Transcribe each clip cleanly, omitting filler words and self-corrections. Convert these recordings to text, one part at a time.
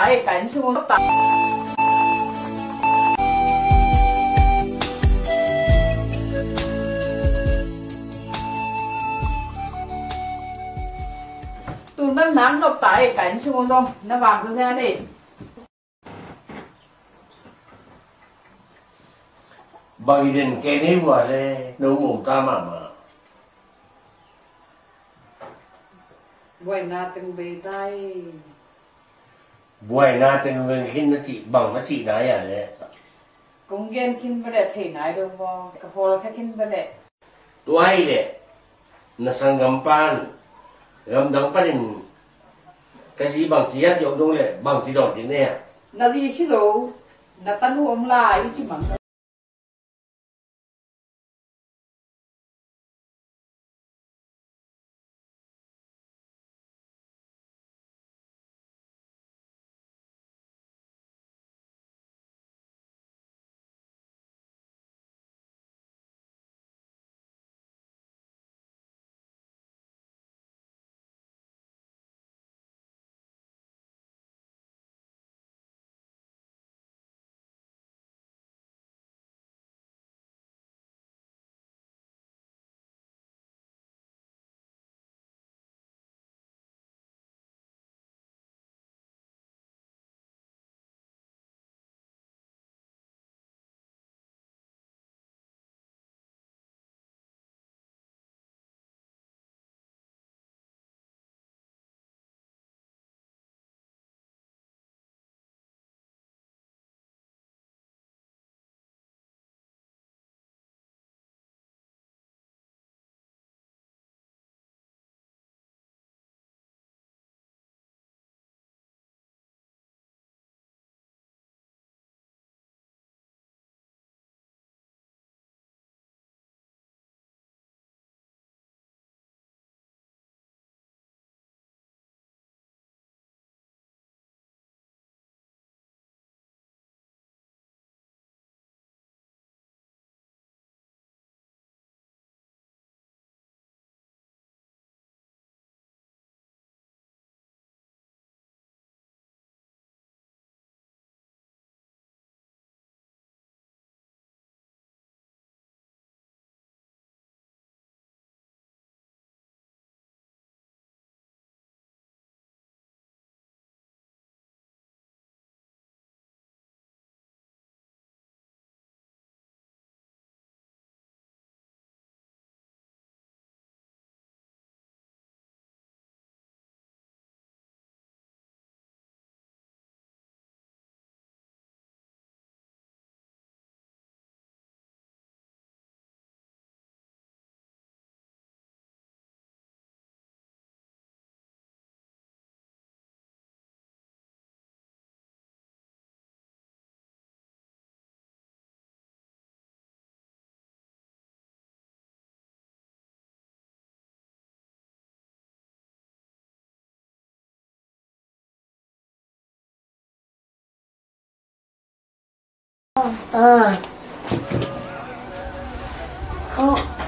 tại cảnh xuống tại tụi mình nắng độc tại cảnh xuống đông nó vàng cái xe đi bằng đến cái này vào đây nấu mùng ta mà quay na từng bề tay buổi na từng bên khi nó chỉ bằng nó chỉ nói à đấy cũng ghen kinh về để thể này được không cái hồ cái kinh về để tuai đấy nó sang gam đắng pan cái gì bằng chỉ ăn chỗ đông đấy bằng chỉ đỏ thế này là gì xí đâu là tan hôm lại chỉ bằng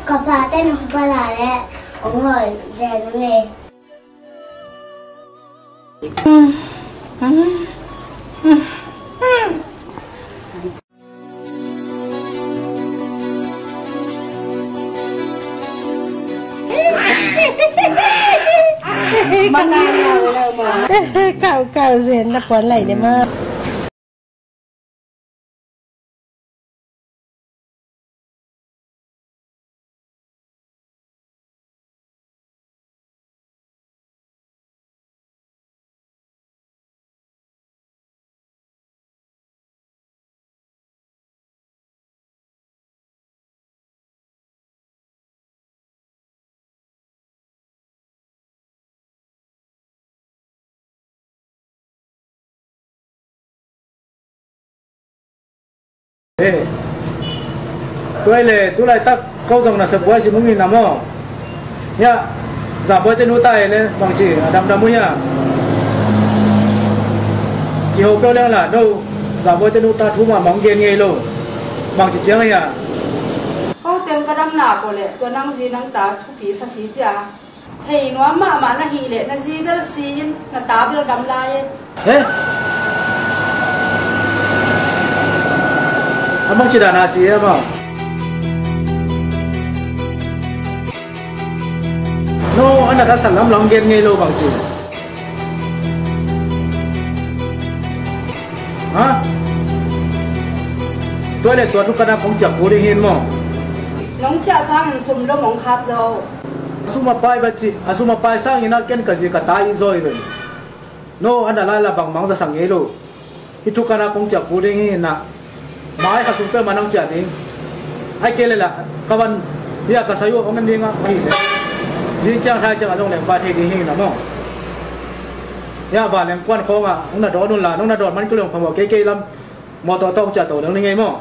Kapatid ng palala. Ungol, Zenme. Kau Zen na puan lại đấy mà. tôi lại tắc câu rằng là sập bói chỉ muốn nghìn nằm không nhá giảm bói tên nút tay lên bằng chỉ đầm đầm mũi nhá kỳ hộp kêu lên là đâu giảm bói tên nút ta thu mà móng ghiền nghe luôn bằng chỉ chiếng này à ô tên cái đâm nào của lệ tôi năng gì năng ta thu phí sa xí chả thì nó mà nó hì lệ nó gì biết là xí nó ta biết là đâm lại thế amang cida nasi ya mo. No, anak asal lam longen ngay lo bang cida. Ha? Toilet tuan tu kana kong jak kuring hin mo. Nong cha sang an sum lo mong khap zo. Asuma pai bachi, asuma pai sang ina ken kazi katai zoi ren. No, anak lala bang mang sa sang elo. Itu kana kong jak kuring hin na. Mai kasum pe manang cha ding. Ai kelela kawan ya kasayo omen dinga mai le. Zin chang hai chang along le ba the gi hin na mo. Ya ba leng kwan ko nga nong na do nun la nong na do man ku leng phamo ke ke lam mo to tong cha to dang ni ngai mo.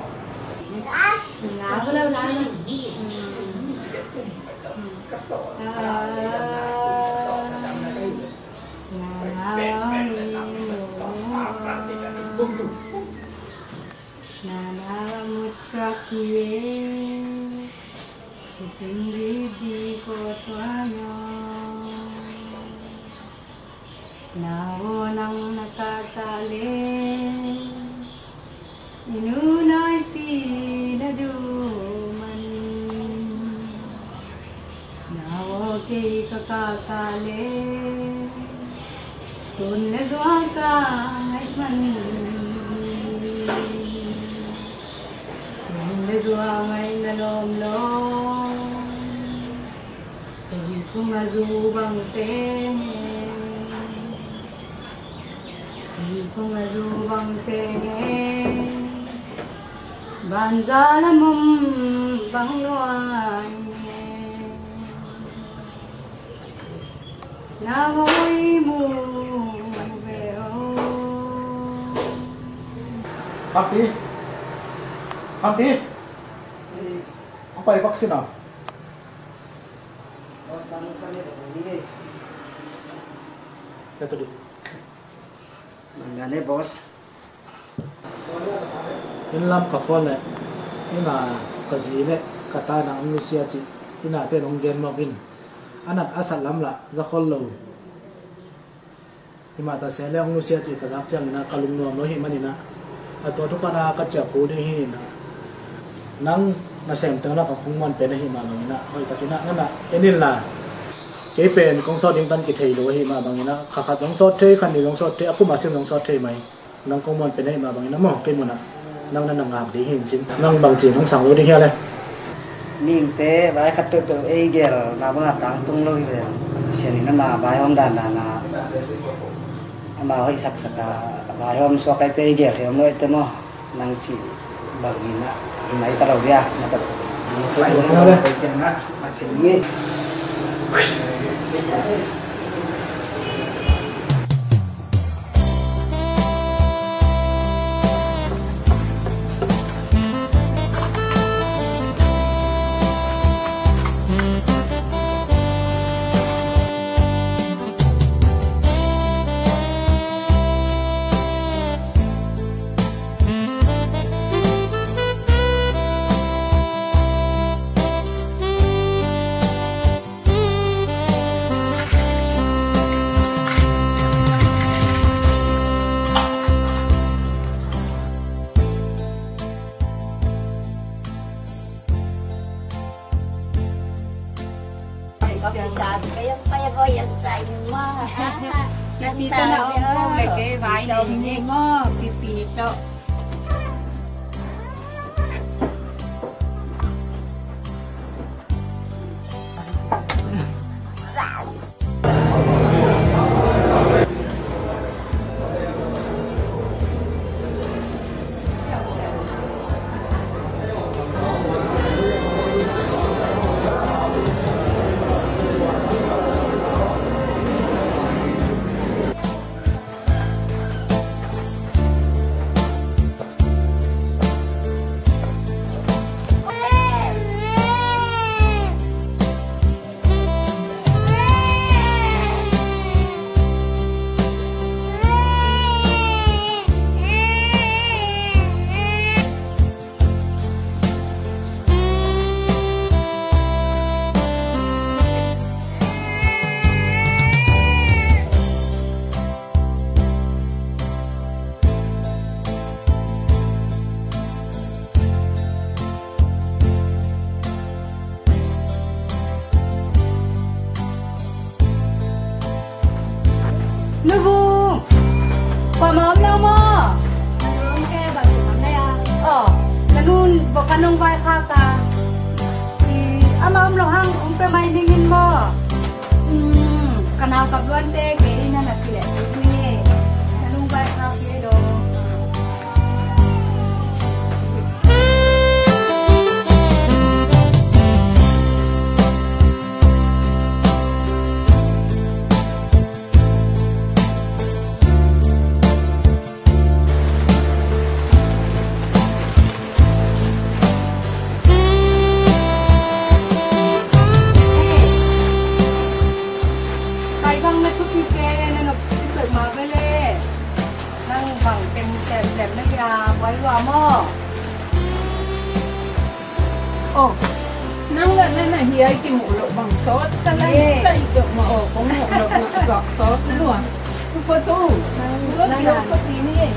Naonang nakatali inunay pinaduman nawagay kakakali kung nazwag ka ay man kung nazwag ay nalomlom kung kumazubang tene kung azubang tene banzala mum bangluan nawoy mo veo Happy? Happy? Apa ay vaksin ah? Ito di. Mandane boss. Inlam ka phone le. Ina kazile kata na Indonesia chi. Ina te nong gen mo bin. Anak asal lam la zakol lo. Ima ta sele Indonesia chi kazak chang na kalum no no hi manina. Ato to para ka cha pu de hi na. Nang na sem tang la ka khung man pe na hi ma na. Hoi ta kina na enil la. Cái bên công số điện toán kỹ thuật đối với mà bằng nó khá khá giống số thế khăn thì giống số thế aku masih giống số thế mày năng công môn bên này mà bằng nó mỏ cái môn à năng năng làm để hiện chính năng bằng chỉ năng sáng đối đi here đây Ning te bai khat to e gel na ba tang tung loi ve. Sen na bai hom dan na ama hoi sak saka bai hom so kai te gel he noi te mo nang chi bang ni na mai ta ro dia na ta lại nó đây mà chỉ nghe Đi cho nó ôm về cái váy này thì nghe ngó pì pì đó. Quả mà ấm đâu mò. Ôm cái bà chủ hôm nay à. Là nun bộ căn nông vai khác ta. Thì ấm lo hang ông pe mai dingin mo. Kanal kabluan te ke ina na tile. Ini nung vai khác ye do. Nang là nên là hiệp cái mũ lộ bằng sốt, ta lấy tay được mà ở có mũ lộ nặng gọt sốt nữa à? Không có tu, lúc kia có tí này,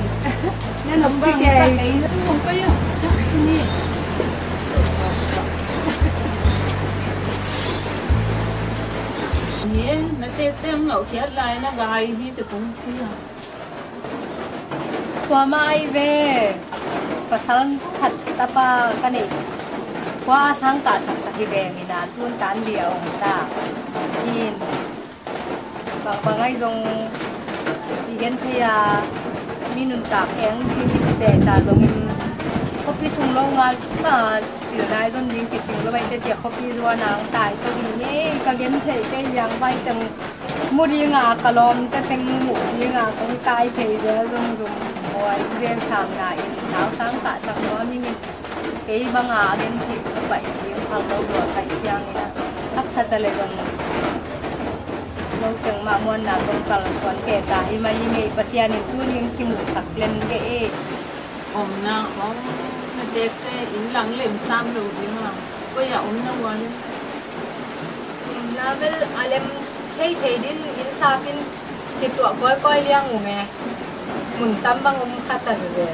nên là bằng cái nó không có gì, chắc cái gì. Nhé, nó tem lẩu khét lại nó gai đi từ cũng chưa. Tua mai về, pasal thật tapa cái này. Qua sang cả sang sa hibeng ina tun tan liao ta in bang ai dong igen thia minun ta eng ki te ta dong in kopi sung lo nga ta pi dai don ding ki ching lo bai te che kopi zwa nang tai to ni ye ka gen thei te yang bai tang mu ri nga ka lom ta teng mu ri nga kong tai pe je dong dong moi zen sang na in nao sang cả sang lo mi ni cái bang agen thì vậy yung hàng lâu rồi phải siang nila hắc sa talagang nung teng mamuan na tong kalaswan keta ima yung pasyanin tu yung kimusak len ge Na không nó đẹp thế in lặng lem sam đồ đi mà bây giờ nó quan level alem chei chei din in sapin ki tu koi liang u me mun tam bang khata de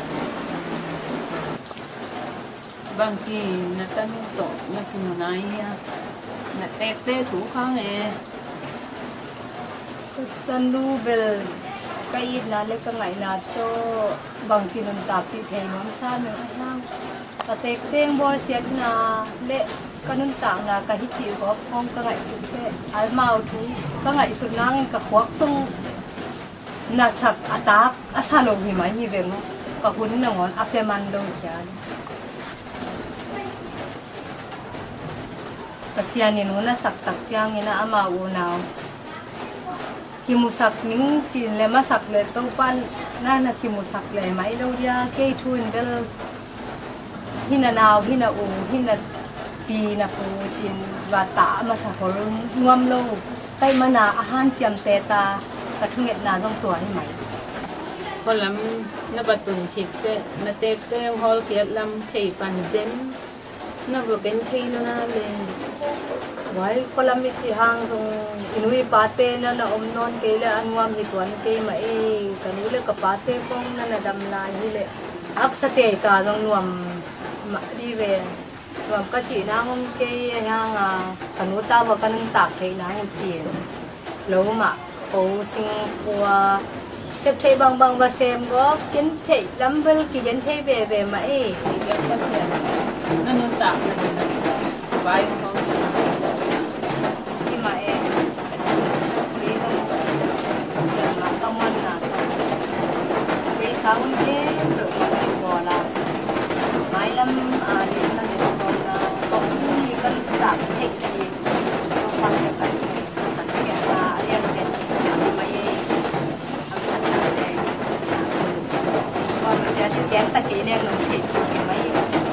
bang chi na tan to na kun nai na te thủ khang e tan lu bel kai na le ka ngai na to bang chi nun ta ti thei mon sa me nang ta tek teng bor siat na le kanun tang na ka hi chi go phong ka ngai su te al mau thu ka ngai su nang ka khwak tung na sak atak asalo hi mai ni veng ka hun na ngon ape man do kyan pasianin una sak tak chiang ina ama unaw kimusak ning chin le masak le to pan na kimusak le mai lo dia ke thun bel hina naw hina u hina pi na pu chin wa ta ma sa hol nuam lo kai mana ahan cham te ta ka thunget na dong tua ni mai có lắm nó bắt tuần thịt thế nó tết thế hol kia làm thầy pan zen nó vừa cái thầy nó lên wai kolam mi chi hang dong inui pate na na om non ke le anwam hi tuan ke mai kanu le ka pate kong na dam la hi le ak sa te ta dong nuam ma di ve nuam ka chi na ngom ke hang kanu ta wa kanung tak ke na hi chi lo ma o sing kwa xếp thầy bằng và xem có kiến thầy lắm với kỳ kiến thầy về mãi thì cho có xe nó luôn tạm là vài không khi mà em đi không xem là công an là về sáng thế được bỏ là mãi lắm đến là để còn có những cái tạm thầy thì không quan trọng cái chuyện là em biết mày jadi yang tak kini yang nanti mai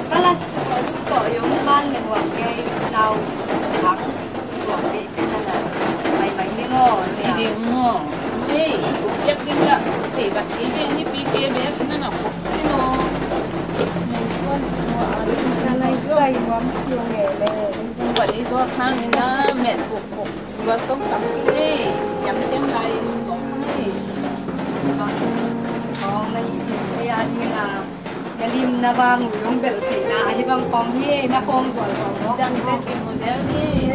kalau kau yang ban yang wang kay tao thắng của cái là mày ni ngô thì đi ngô đi cũng chắc đi là thì bạn cái bên cái pi bé nó nào cũng xin ngô cái này xoay ngắm siêu nghề lên không phải đi có khang nên nó mẹ buộc và không cầm đi nhắm tiếng lại cũng hay con này thì anh là cái lim na vang yung bel thầy na hi bang phong hi na phong rồi nó đang lên cái model đi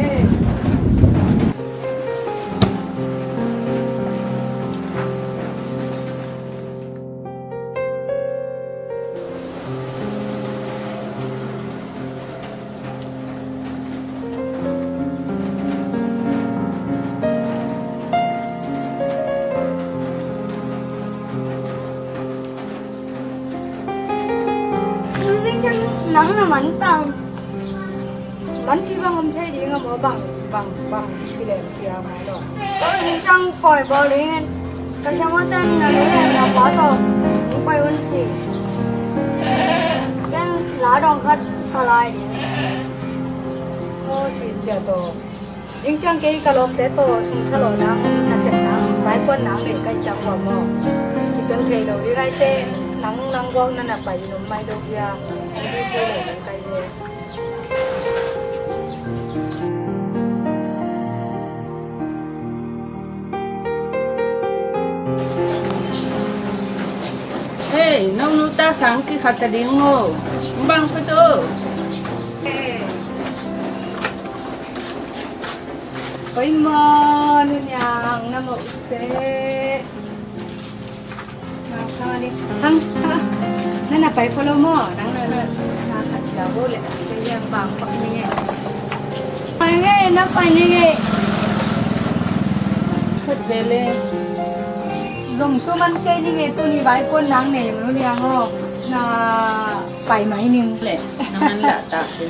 nắng là mắn tàng bắn chi bằng không thấy đi ngắm ở bằng chỉ để chia mà đó có những trang còi bò đấy nên cái trang mắt tên là nó là quá rồi nó quay hơn chỉ cái lá đồng khát xả lại đi ô chỉ chia to chính trang cái lồng té to sung thà lò nắng là sẽ nắng vài quân nắng để cái trang vào mò chỉ cần chơi đầu đi cái tê nắng quang nên là phải nó mai đâu kia đi chơi để cái gì Hey, nông ta sáng cái khát ta đi ngô, bằng phải đâu? ôi mà nó nhàng nó mộng thế thằng đi thằng nên là phải follow mò đang là khát là vô lệ cái gì bằng bằng như vậy phải nghe nó phải nghe Thật về lên. dùng tôi ăn cây như vậy tôi đi vài quân nắng này mà nó nhàng không là phải mấy nhưng Lệ, nó ăn lạ tạ đi.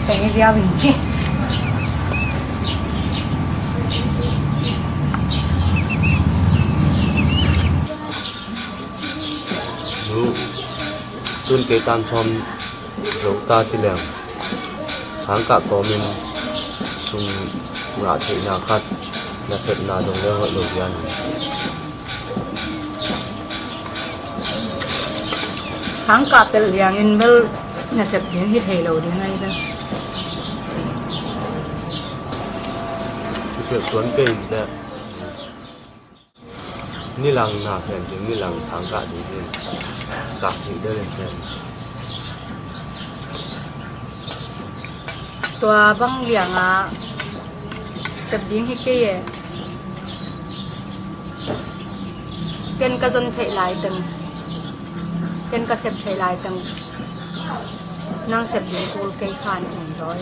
cái gieo mình chứ tuân cái tan xóm dấu ta chỉ lèng sáng cả có mình sung ngã thị na khát là sệt na đồng leo hội lục gian sáng cả từ yang in bel là sệt những cái thề đầu đến ngay đó chuyện tuấn cây đẹp ni lăng na phèn tiếng ni lăng sáng cả đi lên cả thị đây lên phèn tua băng liang à sập biến hết cái ken ka dân thể lại từng ken ka sập thể lại từng năng sập biến cô cây khan rồi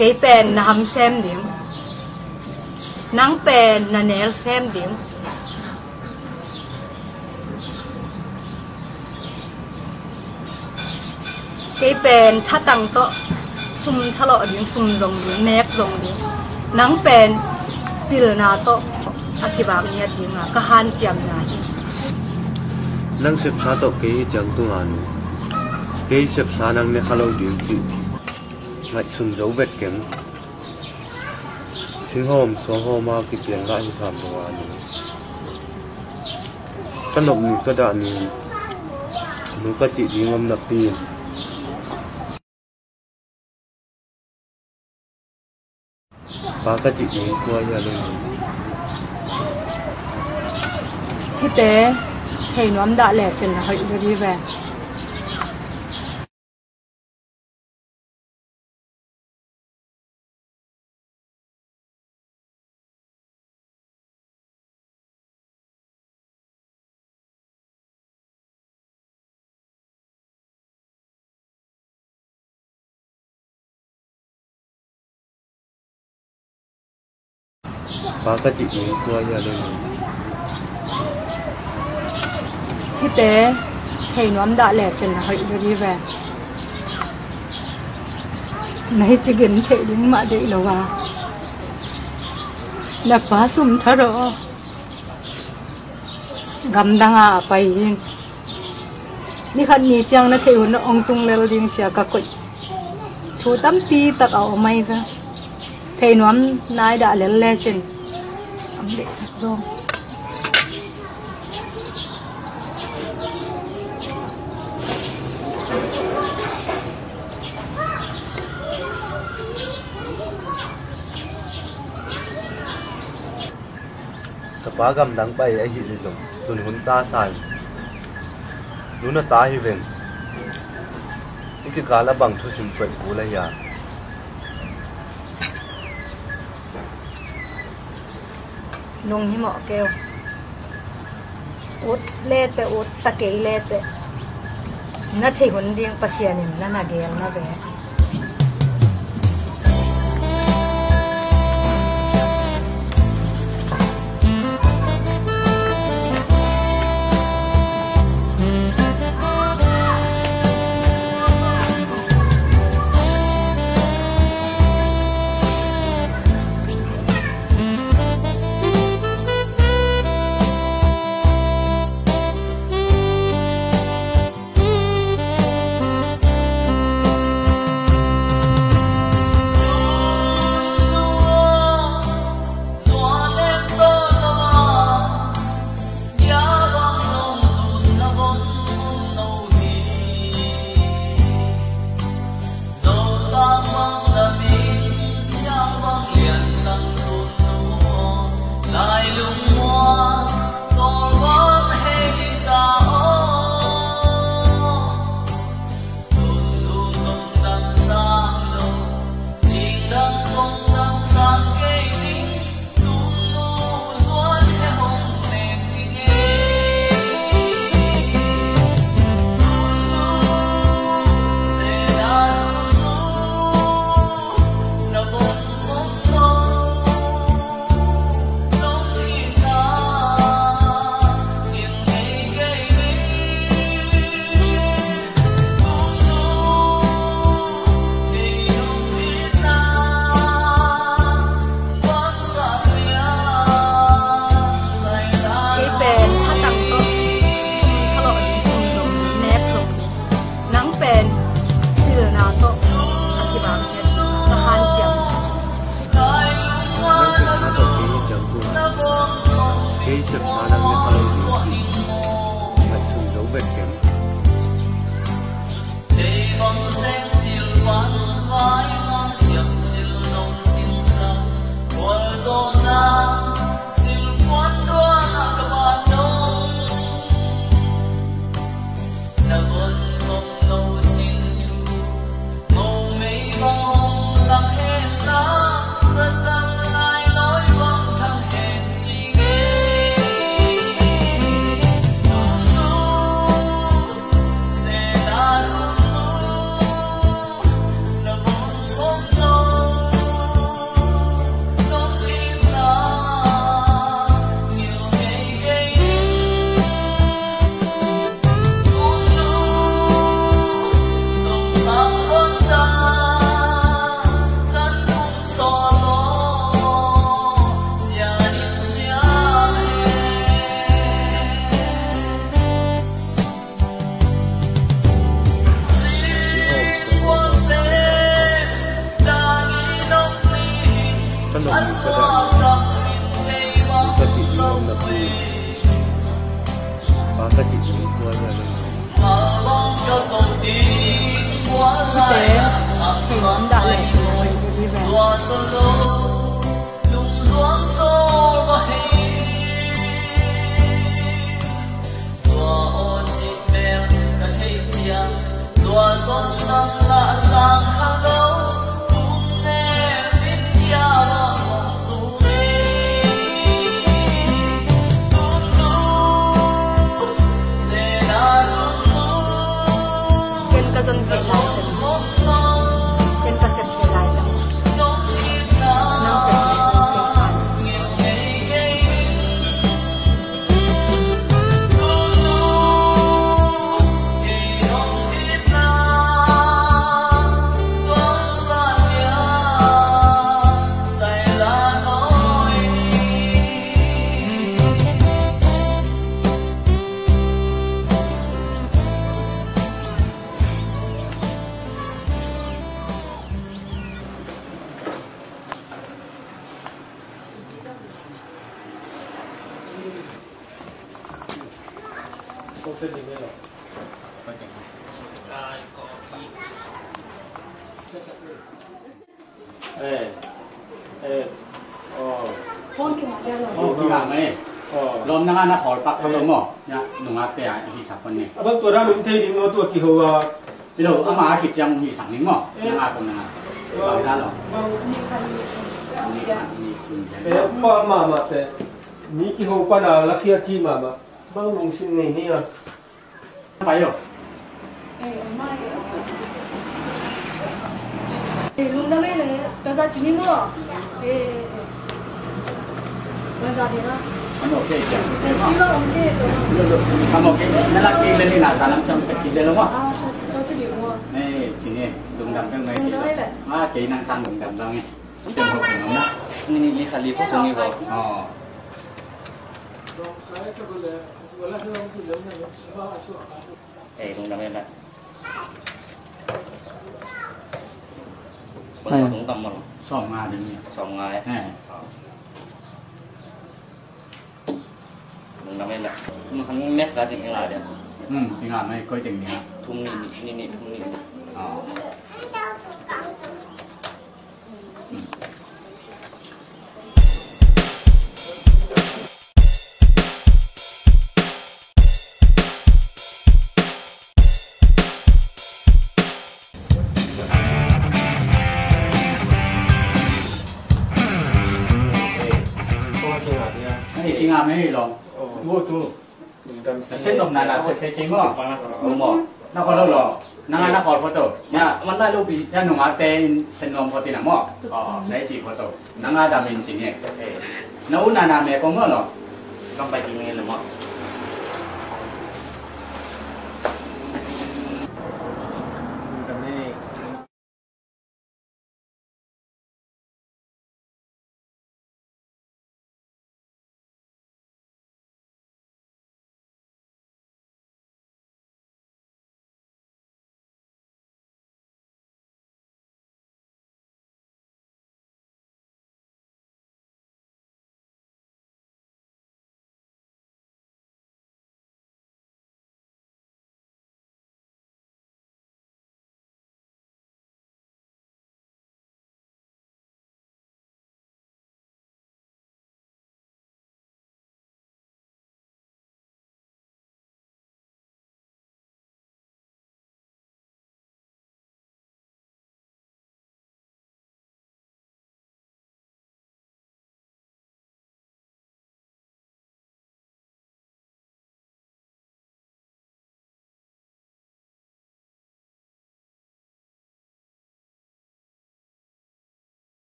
cái pen là hầm xem điểm nắng pen là nén xem điểm cái pen thắt tăng to sum thà lọ điểm sum rồng điểm nét rồng điểm nắng pen pil na to akibam ni điểm à kahan chiam na năng sập sa to cái chẳng tung an cái sập sa năng này kalau điều trị ngại sừng dấu vết kém sinh hôm số hôm mà cái tiền lại thì làm đồ ăn cái nộp mình cái đạn mình nó có chị đi ngâm nạp tiền và cái chị đi qua nhà lên thế tế thầy nó đã lẻ chân là hãy đi về và cái chị đi qua nhà lên thế tế thầy nó đã lẻ chân là hãy đi về này chỉ gần thầy đến mà đấy là vào là phá sum thở đó gam đang à phảiนี่คันนี้จังนะเชื่อว่าองตุงเลวดิ้งเชื่อกับกุยชูตั้มปีตักเอาไม่ซะเทนวมนายด่าเล่นเล่นชินอำเล็กสักดงกับป้ากำดังไปไอ้หินส่งตุนหุ่นตาสายนู้นตาหิเวนนี่คือการละบังทุสิมเปิดกูเลยาลงหิมะเกลอุดเล่แต่อุดตะเกียเล่แต่น่าที่คนเดียงปัสยานิมน่าหนาเดียงน่าเบะcái sập sa năng này kalau điều trị ngại sừng dấu vết kém cuối rồi đừng tế thường đã lệ rồi đi về trên cái dân việt lại trên cái dân việt lại nó Di kami. Lom na nga na call pack kalau mo. Ya, nung ate ay hisapon ni. Abang tu dah minta di mana tu kihawa. Pero ama akit yang hisang ni mo. Yang ako na nga. Bangsa lo. Mama te. Ni kihawa pa na laki aci mama. Bang mungkin ni ya. Apa yo? Lúc đó mới là cái giá trị mua cái giá tiền đó Ano okay siya? chỉ có ông kia rồi Kamu okay? Nalaki na ni nasa lang siyang sa kiselo mo. cho chị điều mua Eh, sini dung dam kan mai. Dung dam ấy Ah, kay nang sang dung dam lang eh. Tem ho ko na. Ini kali po sungi po. Oh. Cũng đâm em lại. Vẫn xuống tầm một. 2 nga din ni. 2 ngày. Eh. Cũng đâm em lại. Nhưng hắn mét ra chỉnh lại đấy. Tingnan may koy ting niya. Thung nị thung nị. Oh. Ini tinggal mai lo. Wo tu. Sen dom na se ching mo. Đúng rồi. Na ko lo. Na nga na ko photo. Ya, man na lo bi. Ya nung ate sen dom photo na mo. Nai chi photo. Na nga da min chi ni. Na una na me ko mo lo. Không phải chỉ nghe là mọi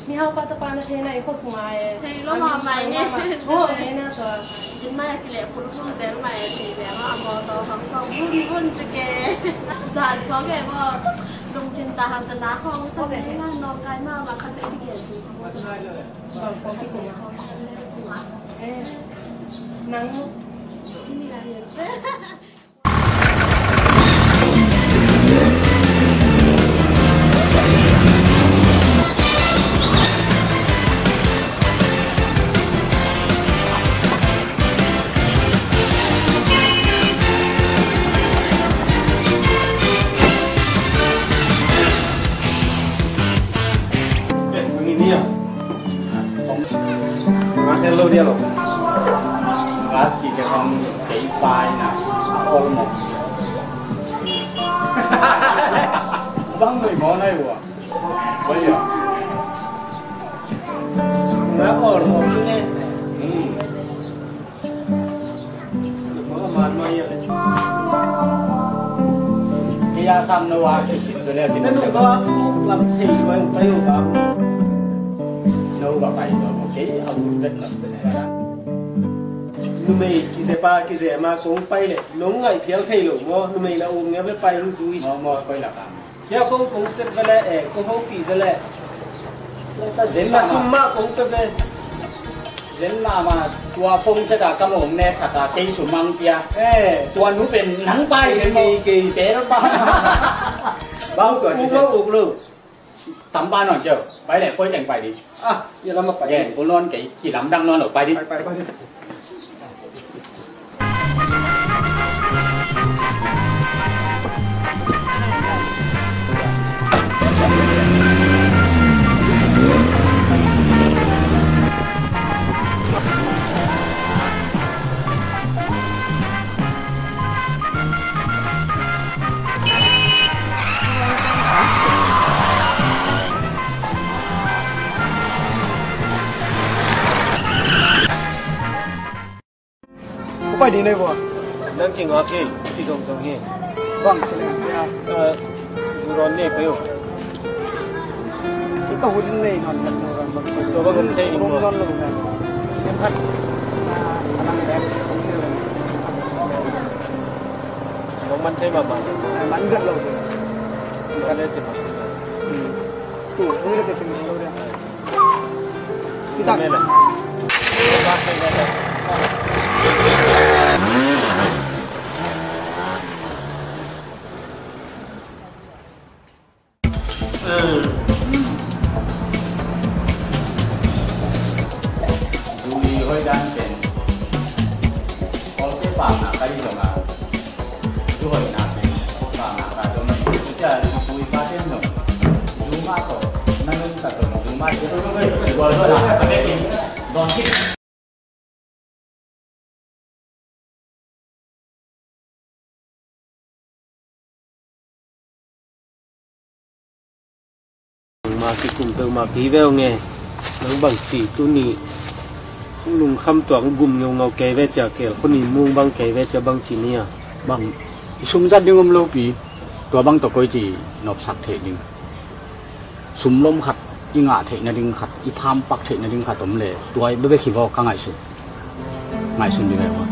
มีเฮาปัตตปานะเทนะไอ้โคสุมาเทแล้วมาใหม่เนี่ย โอ้เทนะตัว ยินมากิเลสคุณผู้เสียใหม่ทีแบบว่าอมตอของเขาวุ่นจะแกสารเขาแกว่าลงจินตาหันสนาห้องสักที่นั่นนอนกายมากมาคันจะเกียรติของเขาบางคนที่คุณเขานัง ที่นี่อะไรเนี่ยHello dia lo. Gác chỉ cái con cái bài nè, ôm một. Vắng người món này của. Bây giờ. Đã ổn một chút nghe. Nó mà nói vậy. Cái giá xăm nó qua cái xịn rồi lên thì Nên nó làm gì mà phải không bảo. Đâu vào bài rồi một cái ông rất là Numi kisepa kisema kung pai le nong ngai phial thei lo mo numi la um nge be pai lu tui mò coi là cả ya kung step vele e kung ho pi vele ta zen la summa kung te be đến mà tua phong sẽ là cái mồm nè thật là cây sủi măng kia tua núi bên nắng bay đến kỳ bé nó bay bao tuổi cũng nó ục luôn tắm ba nọ chưa bay lại quay thành bài đi à giờ làm mà phải đèn cô non cái chỉ lắm đang non ở bay đi bay đi Phải đi đây vợ. đang chỉnh hóa kia thì dùng dùng gì Vâng, cho nên dù rồi nè phải không cái cầu hôn này còn mình tôi vẫn thấy không ngon luôn này em thật là em không chưa bóng bắn thấy mà bắn gần rồi cái đây chỉnh tủ như là cái tình đâu đây cái tặng này bác này này Duli hơi đang trên có cái phạm nào cái gì mà du hồi nào trên phạm nào cái đó mình chỉ là duli ba thêm nữa du ma tổ năng cả tổ du ma chứ không phải vừa thôi là cái gì đòn kích mà cái cùng từ mà ký vào nghe nó bằng chỉ tu nị lùng khăm toán gùm nhau ngầu kề về chả kề con nị muông băng kề về chả băng chỉ nè bằng sum ra đi ngâm lâu bịตัวbăng tổ coi chỉ nộp sạch thể đi sum lom khát y ngã thể này đi khát y pham bắc thể này đi khát tóm lệตัวไอ้เบ๊ะขี้vào căng ngày sum đi về quá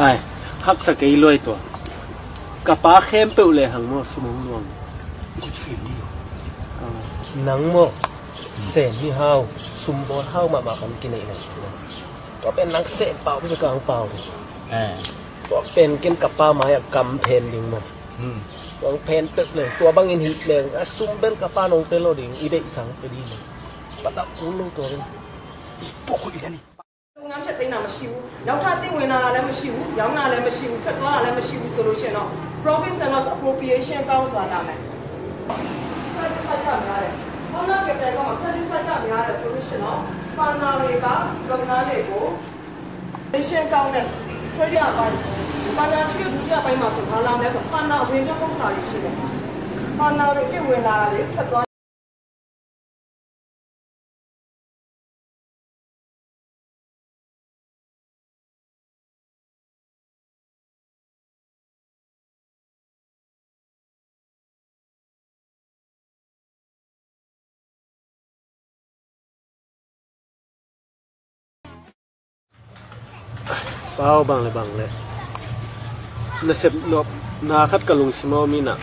ai khắc sa cái lôiตัวกับป้าเข้มเปิลเลยหังมั่วสมองนวลnắng mò sền như hao sum bó hao mà cầm cái này nàyก็เป็นนักเสพเป่าไม่ใช่กลางเป่าก็เป็นเกณฑ์กับป้าไม้กำเพนดิงมันวางเพนตึกเลยตัวบางอินหิเลยซุ่มเป็นกับป้านงเป็นโลดิงอีเดอีสังไปดีเลยปัตตาอุ้งลงตัวเลยตัวคนนี้นี่ငါချက်သိမ်းတာမရှိဘူးနောက်ထပ်သိဝင်လာတာလည်းမရှိဘူးရောင်းတာလည်းမရှိဘူးထွက်သွားတာလည်းမရှိဘူးဆိုလို့ရှိရင်တော့ profit and loss appropriation ကောင်းစွာလာမယ်စိုက်တာများတယ်ဟောနာကတဲ့ကောင်က credit စိုက်တာများတယ်ဆိုလို့ရှိရင်တော့ပါနာတွေကလုပ်ငန်းတွေကို patient ကောင်းတဲ့ trade အပိုင်းပါနာရှိတဲ့ဒုတိယပိုင်းမှာဆိုဘာလာမလဲဆိုပါနာဝင်တဲ့ပုံစံတွေရှိတယ်ပါနာတွေပြည့်ဝင်လာတာတွေထွက်သွား bao bằng le na sep nop na khat kalung simo mina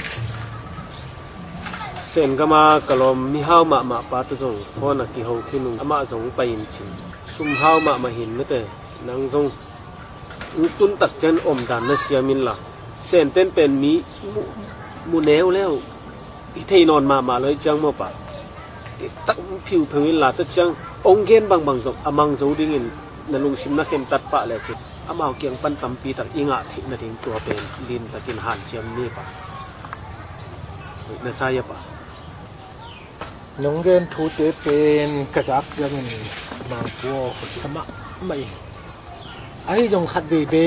sen gama kalom mi hau ma pa tu jong phone ki ho khinung ama jong pain chin sum hau ma hin mete nang jong tun tak chen om dan na siamin la sen ten pen mi mu neo leo i thei non maเลยจังmo pa tak phiu phewin la ta chang ong gen bang jong amang zo ding in nalung sim na khem tat pa le chi amao kiang pan tampi tak inga thi na ding tua pen lin takin han chiam ni pa na saya pa nong gen thu te pen kajak jang in mang po sama mai ai jong khat be be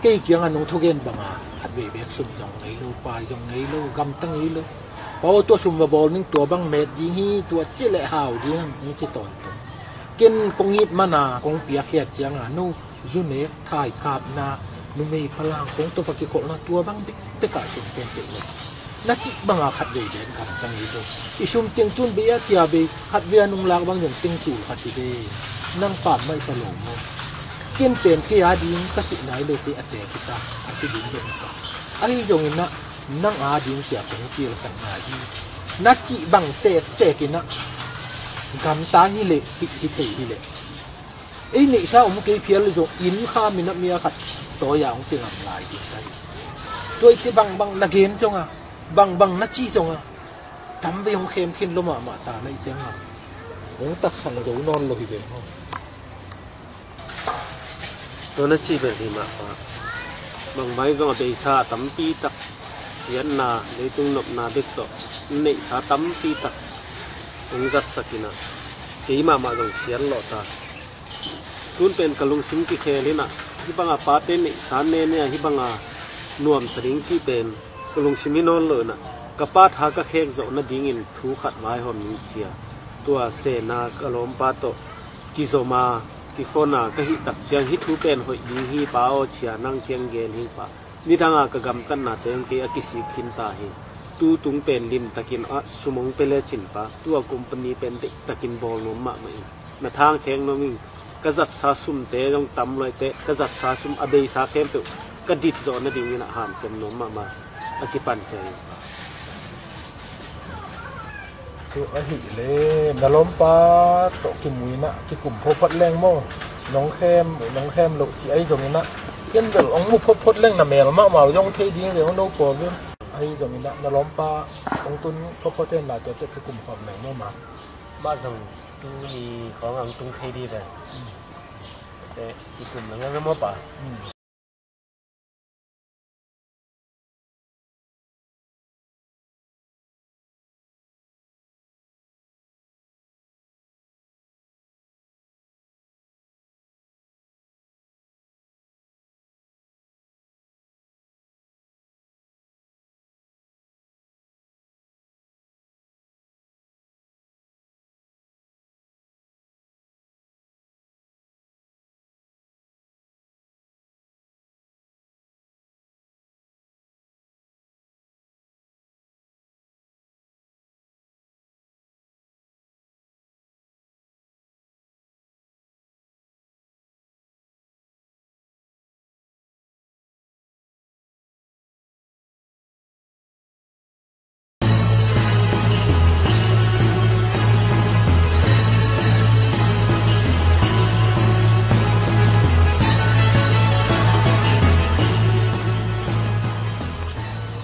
ke kiang anong thu gen banga khat be be sum jong nei lo pa jong nei lo gam tang ei lo pao to sum bol ning to bang met ding hi to che le hao ding ni chi ton to ken kong it mana kong pia khiat chiang anu june thai kap na nu mei phalang kong to fakki ko na tua bang be ka sum pen te lo na chi banga khat be den kam tang ei lo isum ting tun be ya chia be khat ve anung lak bang jong ting tu khat ti be nang pa mai sa lo mo kiên tiền kia điên các sự này đầu tiên ate kita asi điên được cả ai dùng na nang a điên siap cũng chia sang ai đi na chỉ bằng tệ kia na gam ta hi lệ hi lệ ấy nị sao ông cái phía là dùng in kha mình mía khát tối giờ ông tiếng làm lại đi cái tôi thì bằng là kiến xong à bằng na chi xong à thắm với ông khem khen lo mà ta này chẳng à ông tắc sang dấu non rồi vậy không tôi nói chi về thì mà bằng máy do để xa tắm pi tắc xiên na lấy tung nộp na biết đó nệ xa tắm pi tắc ông giật sakina cái mà dòng xiên lọ ta tuân pen kalung sim ki khe lena hi banga pa te nệ xa nè nè hi banga nuam sring ki pen kalung sim non lo na kapat ha ka khek zo na ding in thu khat mai hom ni chia tua se na kalom pa to ki zo ma ki phona ka hi tak chiang hi thu pen hoi ding hi pa o chia nang tiang gen hi pa ni danga ka gam kan na teng ke akisi khin ta hi tu tung pen lim takin a sumong pele chin pa tua company pen de takin bol no ma mai na thang theng no ming ka zat sa sum te jong tam loi te ka zat sa sum abei sa khem tu ka dit zo na ding na han chem no ma akipan te tu a hi le nalom pa to ki mui na ki kum pho phat leng mo nong khem lo chi ai jong na ken del ong mu phot leng na mel ma ma jong the ding le no po ge ai jong na nalom pa ong tun pho ten la to ki kum phom leng mo ma ba jong tu ni ko ang tung the di le te ki kum na mo pa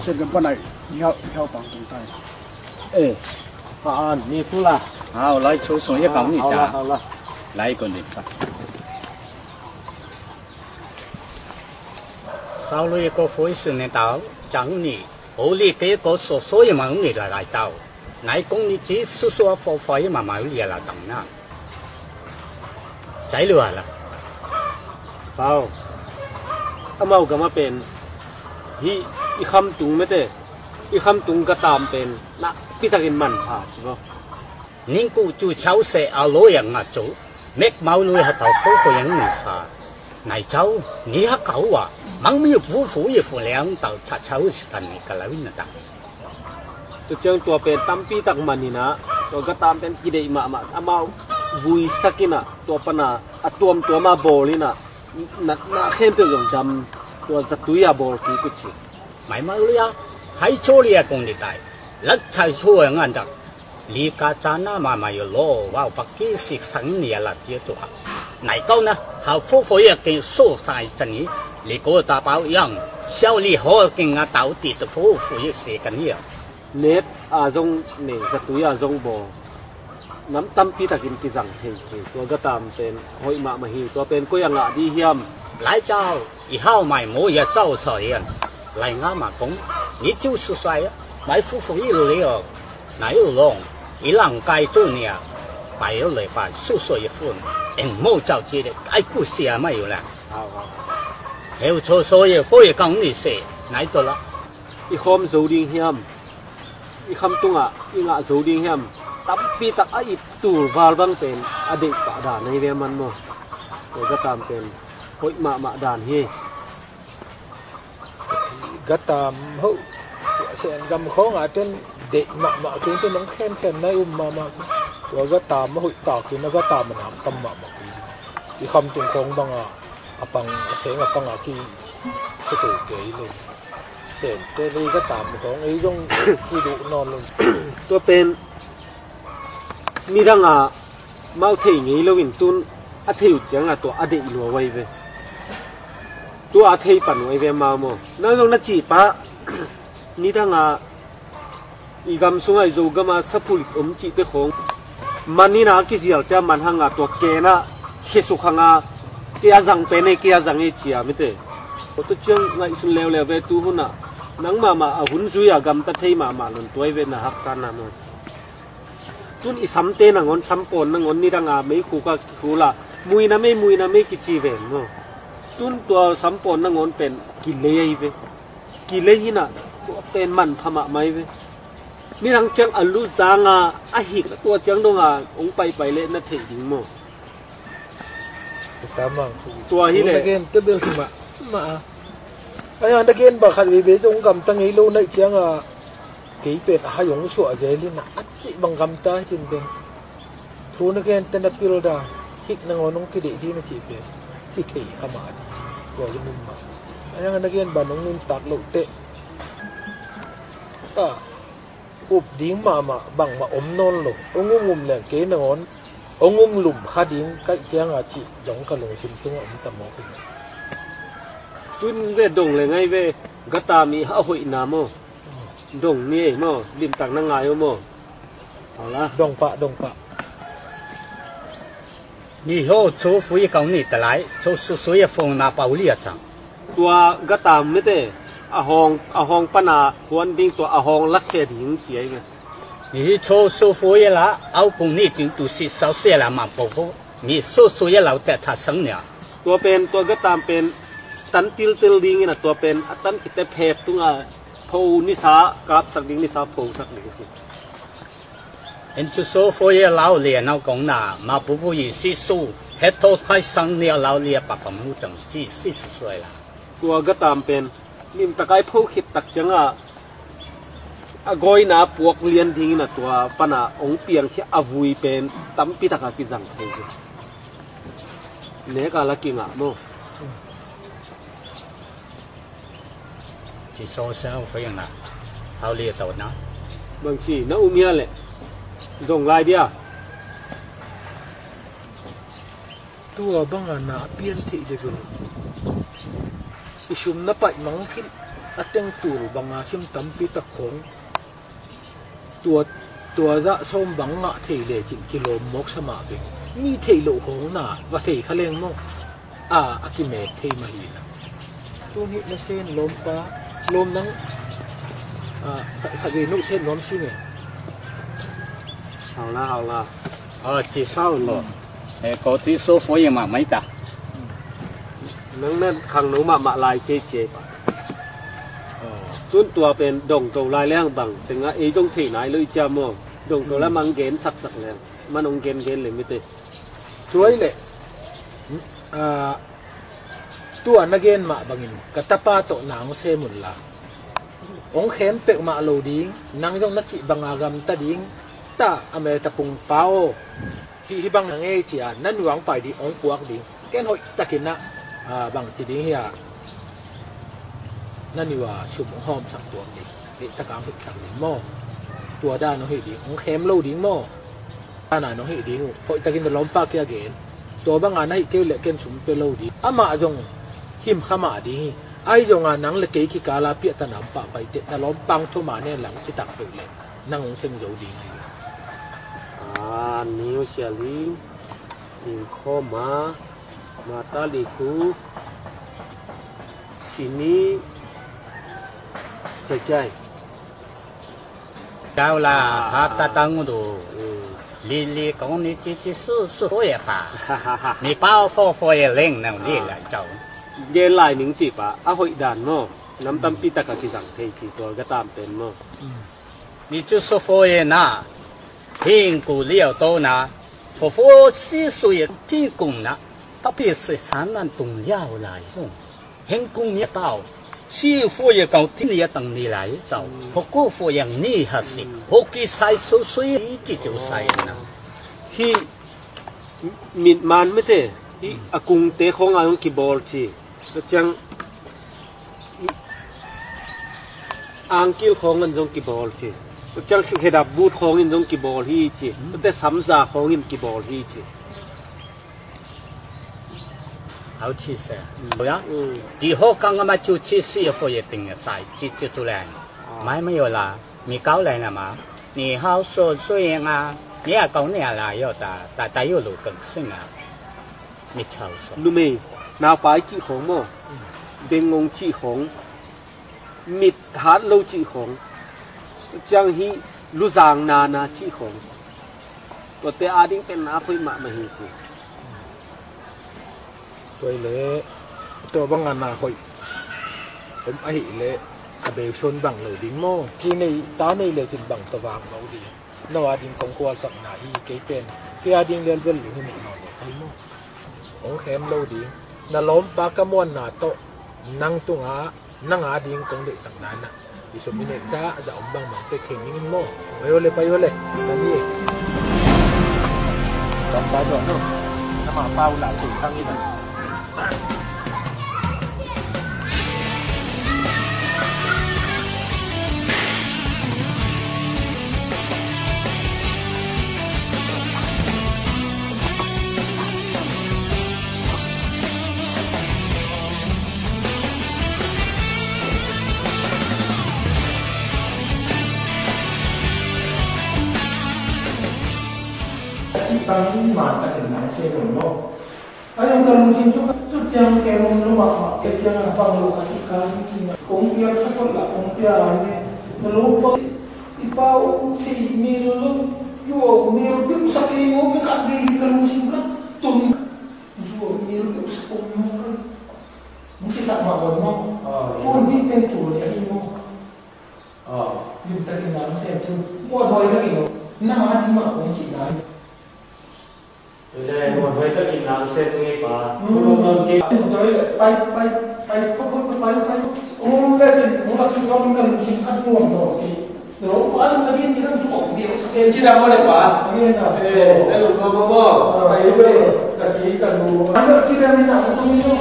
Sen gampan này nhau bằng tung tay. Ê, họ ni phu la. Hào lại chỗ số một cổng ni cha. Lại còn đi sao? sau lúc có phối sự này tao chẳng nhỉ, bố lý tế có số mà ông là lại tao, nãy công lý chỉ số phối mà ông là tầm na, trái lừa là, bao, amau cái mà pen, hi khăm tung mấy thế, khăm tung cái tam pen, na pitakin man à, chứ không? nhưng cụ chú cháu sẽ ở lối yang ngã chỗ, mấy máu nuôi hạt tàu phối yang người xa. Này cháu, nghĩ hắc khẩu à, mang miêu phủ ye phủ liang tàu chặt cháu cần cái là vinh là tôi chơi tua pen tam pi tak manina, tua cái tam pen kide mà amau vui sakina, tua pana, atuam tua ma bolina, na khen pe jong dam tua zat tuya bor ki ku chi mai ma lu ya hai cho lia kong ni tai lak chai cho ngan da li ka cha na ma yo lo wa pa ki sik sang ni la tie to ha nai câu na hao phu phu ye ke so sai chân ni li ko ta bao yang xiao li ho ke nga tao ti to phu phu ye se kan ni net a jong ne zat tuya jong bo nam tam pi takin ki jang thei chi tua ga tam pen hoi ma ma hi tua pen ko yang a di hiam来招以后买冇嘢招财人嚟啱嘛講，你就是帥啊，買夫婦一路了，哪有弄？一浪街做呢，擺咗嚟擺少數一款，唔冇就知咧，解故事啊乜嘢啦？有錯所以可以講你寫，哪度啦？一看做定險，一看東啊，一眼做定險，tapi tak ai tu val bang pen adik pak dan ni dia man mo, ko tam pen hoi ma dan hi. Gatam ho sen gam kho nga ten de ma ten ten nong khen nai ma wa gatam ho ta ki na gatam na tam ma ki kham tung khong bang a apang seng apang a ki se tu ke lo sen te li gatam khong ei jong ki du non lo to pen ni dang a mau thei ngi lo in tun a theu chang a to adik lo wai ve tu a thei pan wai ve ma mo na jong na chi pa ni dang a i gam sungai zo gama sapul chi te khong mani na ki zial cha man hanga to ke na hesu khanga ke azang pe ne ke azang e chia mi te to chang ngai sun lew ve tu huna nang ma a hun zu ya gam ta thei ma lon toy ve na hak san na mo tun i sam te na ngon sam pon na ngon ni dang a mei khu ka khu la mui na me ki chi ve no tun to sam pon na ngon pen ki le ai ve ki le hi na to pen man phama mai ve ni rang chang alu zanga a hi to chang dong a ong pai le na thei jing mo tamang to hi le again te bel ma ai an again ba khat ve jong gam tang ei lo nai chang a kỹ biệt hai giống sủa dễ lên là chị bằng gầm ta trên bên thu nó ghen tên là pil da hít nó ngon nông cái địa đi nó chỉ biệt thì kỹ hàm ăn rồi cho mình mà anh nó ghen bà nông nên tạt lộ tệ à ụp điếng mà bằng mà ốm non lục ông ngum là kế nó ngon ông ngum lùm khá điếng cách chang à chị giống cả lồng xìm xuống ốm tầm máu chun về đồng là ngay về gata mi hao hội nam mo đồng ni mo lim tang na ngai mo hala đồng pa你以后做服务讲你得来，做所有风拿包里啊张。tua gata me te a hong pana huan ding to a hong lak the ding chi ai 你做服务业啦，เอา工你就都是少些啦嘛不服，你做服务业老在他生了。 tua pen tua gata pen tan til ding na tua pen atan kite phep tunga phou ni sa kap sak ding ni sa phou sak ding chi 人就说服务业老咧，那讲啦，嘛不服也是数，黑头太生了老咧，爸爸母整只40岁啦。 tua gata pen nim takai phou khit tak changa a goi na puak lian ding na tua pana ong piang khi avui pen tampi taka ki jang thei ne ka la ki nga mo 只说是好费用啦，好咧到那。 bang chi na umia le dong lai dia tua bang na pian thi de go isum na pai mang khin ateng tur banga sim tampi ta khong tua za som bang nga thei le chin kilo mok sama be ni thei lo hong na wa thei khaleng mo a akime thei ma hi tu ni na sen lom pa lom nang khagi nu sen lom si ne hao la chỉ sao lo, có tí số phối gì mà mấy ta. nang nan khang no ma lai che pa tun tua pen dong to lai leng bang tenga e jong thi nai lui cha mo dong to la mang gen sak leng manong gen le mi te chuai le tua na gen ma bangin katapa to nang se mun la ong khem pe ma lo ding nang jong na chi bangagam ta ding ta ame ta pung pao hi bang nge chi a nan wang pai di ong puak ding ken hoi takina bang chỉ đi àนั่นนี่ว่าชุมหอมสักตัวนี่เด็กตะการผิดสักหม้อตัวด้านน้องเฮดิ้งของเข็มเล่าดิ้งหม้อด้านไหนน้องเฮดิ้งพอตะกินล้อมปากแกเกนตัวบางงานให้เกี่ยวเล็กเกนชุมเปเล่าดิ้งอามาจงหิมขามาดิ้งไอ้จงงานนังเล็กเกี่ยขี้กาลาเปียตะน้ำปะไปเตะล้อมปังทุ่มมาเนี่ยหลังจิตักเปเลยนั่งเชิงโยดิ้งนิ้วเชียลิงหิงข้อมาตาลิกูสินี้ใจเจ้าล่ะหาตาตังดูลีของนี่จิสู้อย่าป่ามีเป้าฟออย่าเล่งนั่งนี่แหละเจ้าเย็นหลายหนึ่งจีบอ่ะหอยด่านมั้งน้ำตำปีตะกับที่สั่งเทกี่ตัวก็ตามเป็นมั้งมีจุดสู้ฟออย่าน่ะพิงกูเลี้ยวโตนะฟอซีสุยที่กุ้งนะถ้าพี่สื่อสารนั้นตรงยาวหลายส่งเห็นกุ้งเนี่ยเต้า师傅也搞听你也等你来走，不过傅样你还是，不给晒水水这就晒呢。ที่มิดมันไม่ใช่ที่อากุงเตะของอายุกี่บอลจีก็จังอังกิลของเงินจงกี่บอลจีก็จังเขดับบูทของเงินจงกี่บอลที่จีก็แต่ซ้ำซากของเงินกี่บอลที่จี好气势，对呀。以后刚刚嘛就去师傅也定了在，就出来，买没有啦？你搞来了嘛？你好说虽然啊，你也搞你来要但有路更深啊，没超说。รู้ไหมนาไปจีของมั้งเบงงจีของมิดฮาร์ดโลจีของจังฮีรู้จางนาจีของก็แต่อาดิ้งเป็นอาไปมาหิจีตัวเล่ตัวบางงานนาหอยผมไอ้เล่อาเบลชนบังเหลาดิ้งโม่ที่ในตาในเล่ถึงบังสว่างเราดีนวาดิ้งของกัวสักนาฮีเกยเป็นที่อาดิ้งเลี้ยนเป็นหรือหุ่นนอนไทยโม่ของแคมเราดีน่าล้มปากกระมวนนาโตนั่งตุงอานั่งอาดิ้งของเด็กสักนานะดิฉันมีเนจ้าจะอมบังมังไปเข่งนิ่งโม่ไปวันเลยนั่นนี่ลำบากจังเนาะน้ำมาเปล่าหลายถึงข้างนี้นะTang mata ke mana saya belum. Ayam kalau musim suka yang kemon lumak kerja apa lu kasih kami kompiar sekolah kompiar ni melupa ipau si milu yo milu tu sakit mo kat di kalau musim kan tu yo milu tu sekolah kan mesti tak mahu mo pun ni tentu dia ni mo yung tadi nang saya tu buat boy lagi mo nama di mak pun cik dahเลยหมดไว้ก็กินน้ำเส้นนี้ป่ะคุณลองกินไปโอ้เลยผมรักที่เราเป็นมุสลิมกันทั่วโลกที่เราบ้านนักเรียนที่นั่งสุขเดียวสักที่นั่งมาเลยป่ะนักเรียนนะแล้วลูกก็ไปเลยกันที่กันดูอันนั้นที่นั่งนี่นะตรงนี้เนาะ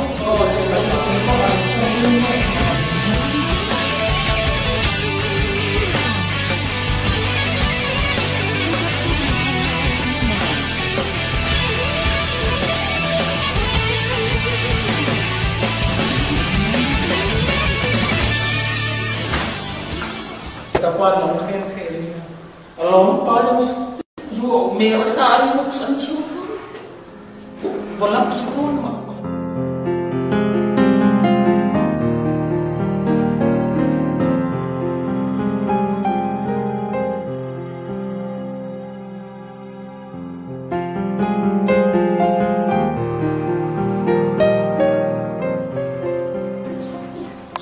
Tapan long khen khen long pa yung dù mẹ sa yung sẵn chiếu và lắm kỳ con mà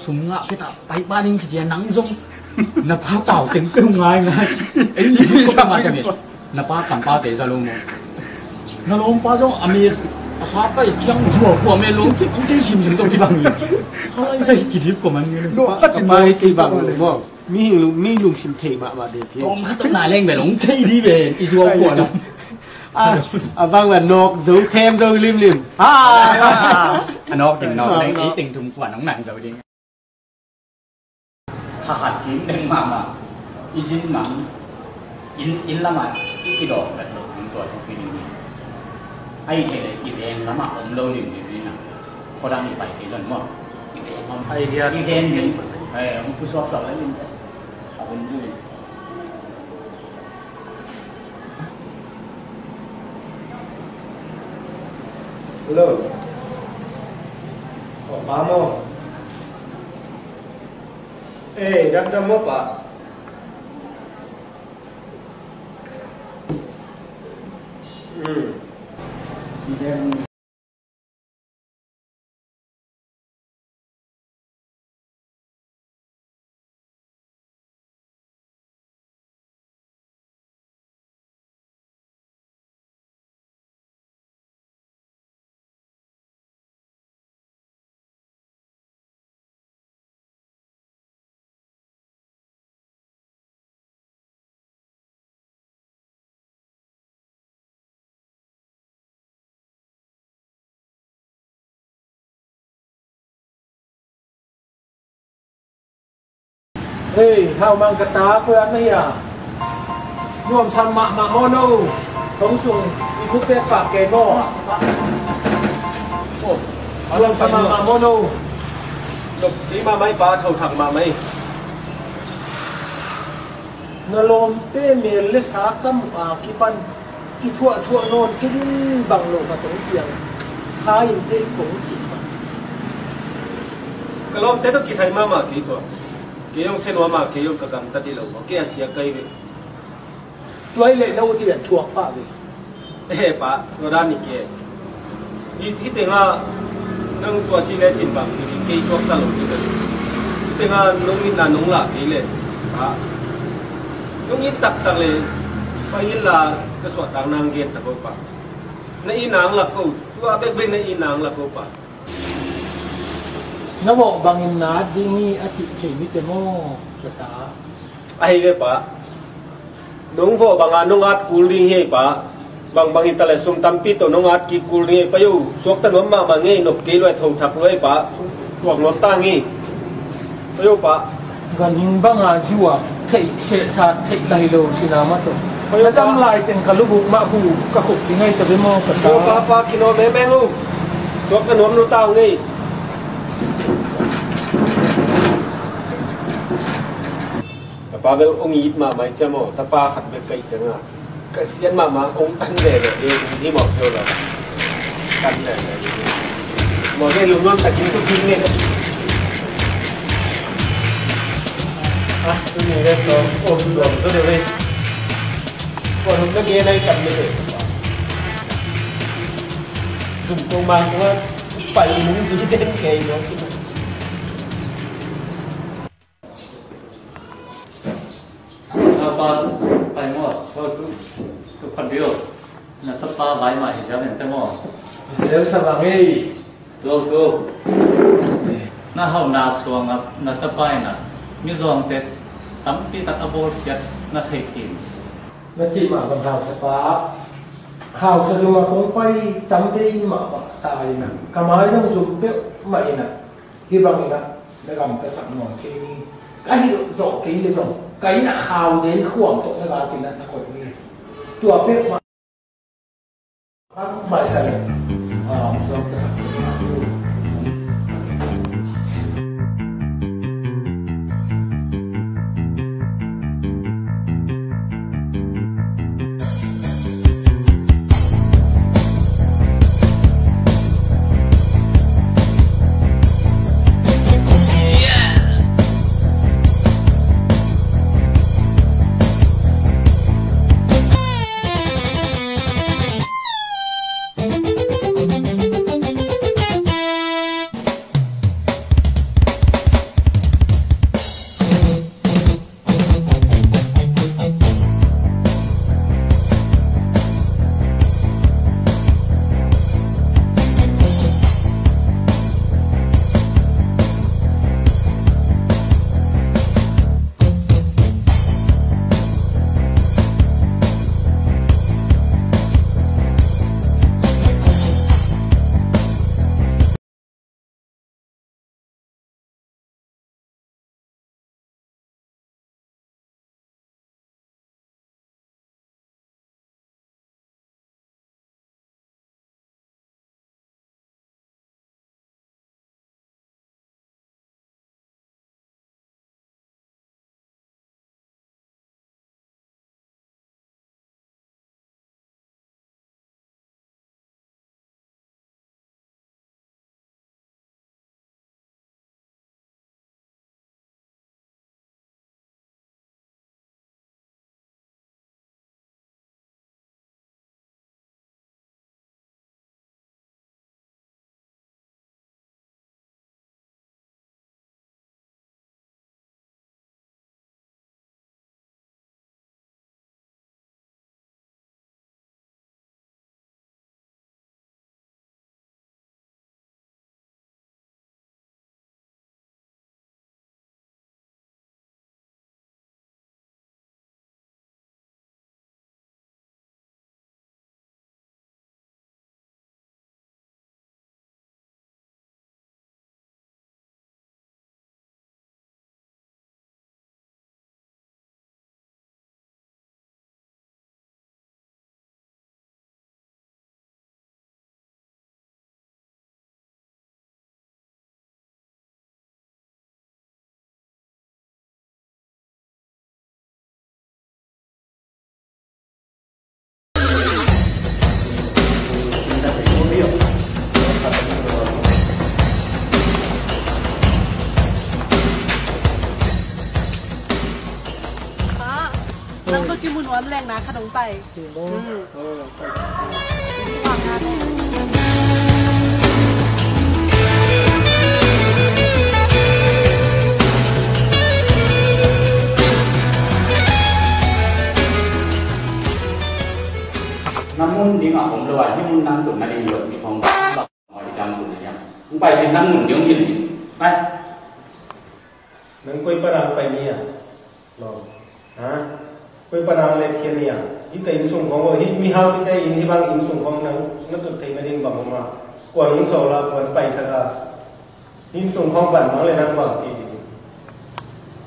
súng ngạo cái tạo tay ba đinh thì chỉ nắng rung nạp phá tảo tiếng kêu ngay ấy gì không mà cái này nạp phá tạm phá để ra luôn mà nó luôn phá trong Amir phá cái chẳng rùa của mẹ luôn thì cũng thấy chìm chìm đâu đi bằng gì hay sao kỳ điệp của mình nó bắt chìm mai kỳ bằng đúng không mi lùng chìm thể mà để thì tom hát này lên về lúng thấy đi về đi rùa của nó vâng là nộp dấu khem rồi lim lim nó tình nó lấy ý tình thùng quả nóng nặng rồi đi thà hạt kiếm đừng mà ý dính mà in là mà cái đồ đặt đồ chúng tôi trong khi đi ai thì lại kịp em lắm mà ông lâu liền thì nàoเขาđangมีไปที่นั่นมั้งไอ้เดียนี่เด่นยังông cứ xóa xóa lấy lênเอาเป็นด้วย Hello. Mamo. Ganda mo pa. Hao mang cái tá của anh này à? Nuông sang mạ mono, không dùng đi thuốc tê cả kề bò. Nuông sang mạ mono. Lục tí mà mấy ba thầu thẳng mà mấy. Nó lồm tê miền lết xá căm cái pan cái thua nôn kín bằng lộ và tổng tiền. Hai tê cũng chỉ. Cái lom tê tôi chỉ thấy mà kỹ thuật. Kaya yung senwa ma kaya yung kaganta di lawa kaya siya kay be. Tuay le nâu tiền thuộc pa be. Pa, no ra ni ke. Di tenga nang tua chi le chin bang ni kay ko ta lo ni. Tenga nung in na nung la kay le. Pa. Nung in tak le pa in la ka so tang nang gen sa ko pa. Na inang la ko, tua be na inang la ko pa. Nó bộ bằng nát đi nghi á chị thì biết cái mô cái tá ai cái pa đúng vô bằng anh nông át cooling hay pa bằng ít là sum tampi to nông át ki cooling pa yêu suốt ta nôm mà nghe nộp kí loại thầu thạc loại pa thuộc nốt ta nghe pa yêu pa gần hình bằng à chua thầy sẽ sát thầy đầy đồ thì nào mà tôi phải đâm lại tiền cả lúc bụng mạ hù cả khục thì ngay từ bên mô cái tá pa kilo mẹ mẹ lu suốt ta nôm nó tao nghe pa be ông ít mà mai chamo ta pa khat be kai changa kasian mà ông tan de le ni mo yo la tan de mo ge lu non ta kin tu kin ne tu ni le to o du lo to de le ko rum na ge nai tam le de dum ko mang ko pai mung ji den ke no ba phải ngõ thôi cứ phần biểu là tất ba vài mày cho nên tới ngõ nếu sao mà nghe tu na hôm nào xuống na tất ba na như dòng tết tắm pi tắc abo xiết na thấy khi nó chỉ mà bằng hào sẽ dùng mà cũng quay tắm đi mà tài nè cả máy nó dùng biết mày nè khi bằng nè để làm cái sẵn ngồi khi cái rõ kỹ để rồi cái là hào đến khoảng tội nó là thì là khỏi đi tua biết mà mày sẽ xong cái sẵn นาขนมไปnamun di mak om lewat ni mun nang tu nak di luar di phong bak mau di dalam tu niมึงไปสินั่งหมุนเดี๋ยวยืนไปนังคุยปรางไปเนี่ยลองฮะคุยปรางเลยเทียนเนี่ยยิ่งแต่อินส่งของว่าฮิมีเฮาแต่อินที่บางอินส่งของนังนักตุ่นไทยมาดิ้งบอกมากว่าอินส่งละกว่าไปสักอินส่งของบันมาเลยนั่งบอกที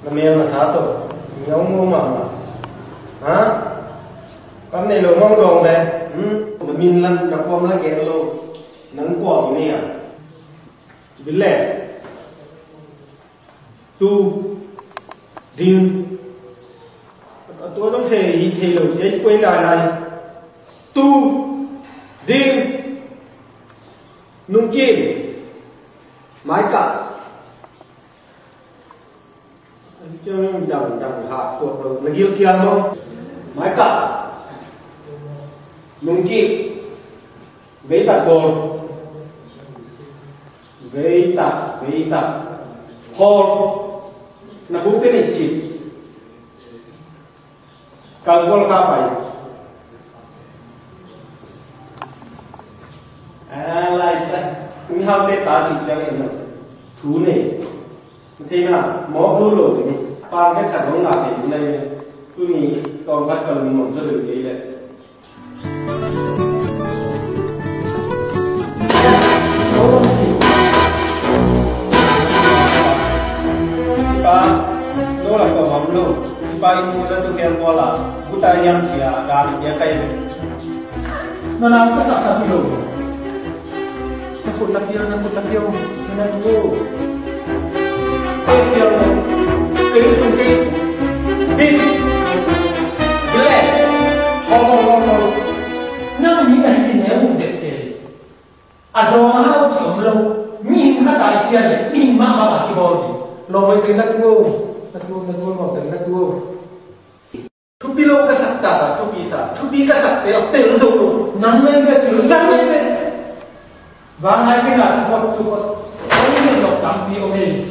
แล้วเมียมาสาตัวมีเอางูมาฮะก็ในโลกมองตรงเลยมันมีลันกับความละเอียดโลกนังกว่านี่อ่ะบิลเล่ตูดินตัวต้องเสียอีเทลยัยกวยลายลายตูดินนุ่งจีไม้กัดเจ้าดังขาดตัวเรานักเกี่ยวเทียมมั้งไม้กัดนุ่งจีเบตัดโบนเบตัดพอนักบุกนี่จีการบอลซาไปอะไรสักมีเฮาเตตาจีจังเองนะทูนี่มันที่น่ะหมอพูดโลดนี่ปานแค่ขัดน้องหนาเองในตู้นี้กองพัดกำลังหมดจะเหลือเลย Lo lah kau hamlo, ipai muda tu kian bola, buta yang sia, dah dia kaya. Nona apa tak sapi lo? Nakut lagi, mana tu? Kian lo, kian sungki, di, gile, hong. Nang ni dah ni muda ke. Adon hau cium lo, min kata kian le, min mama bagi bodi. Lo mai tengah tu mau tengah tu. Tupi lo kesakta, tupi kesakta, apa yang tu? Namai betul. Wangai kena waktu ini lo tampi orang ini.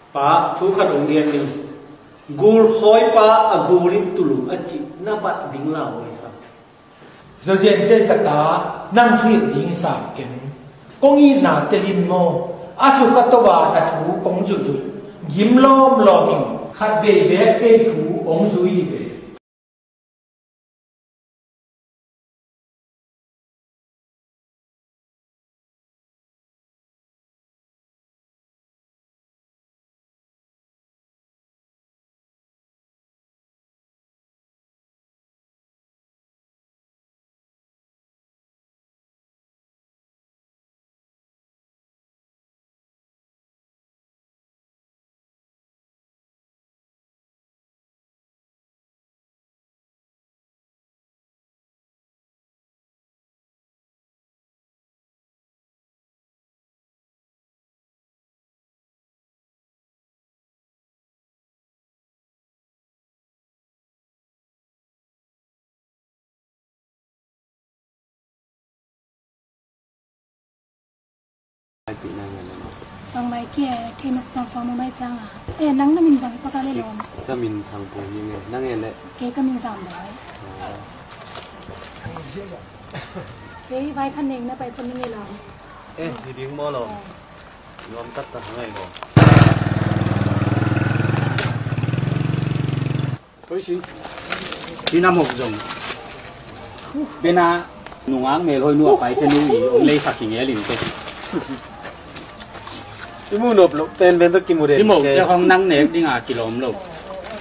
Pak, tu kat orang ni. Gul khoi pa agulim tulu aci nabat dinglau isa. Rồi hiện kata nang thuyết ding sa ken. Kong i na telin mo. Asukatawa tatu kong jujur. Gimlom loming. Khat be be ku ong zui ve. Bang mai kia thì nộp tàu phò mai chăng à? Ê nắng nó mình bằng bao cái lon. Cho mình thằng bố như này, nắng nghe đấy. Cái mình giảm đấy. Cái vai khăn nền nó bay phân như lon. Ê thì tiếng mò lon. Ngon cắt ta hàng ngày rồi. Ôi xí. Đi năm học dùng. Bên à nung áng mèo thôi nuốt phải cho nuôi ông lấy sạc gì liền thế. Cái mũ nộp lộc tên bên tất kim mũ đen. Cái mũ cho con năng nẹp đi ngả kilo lộc.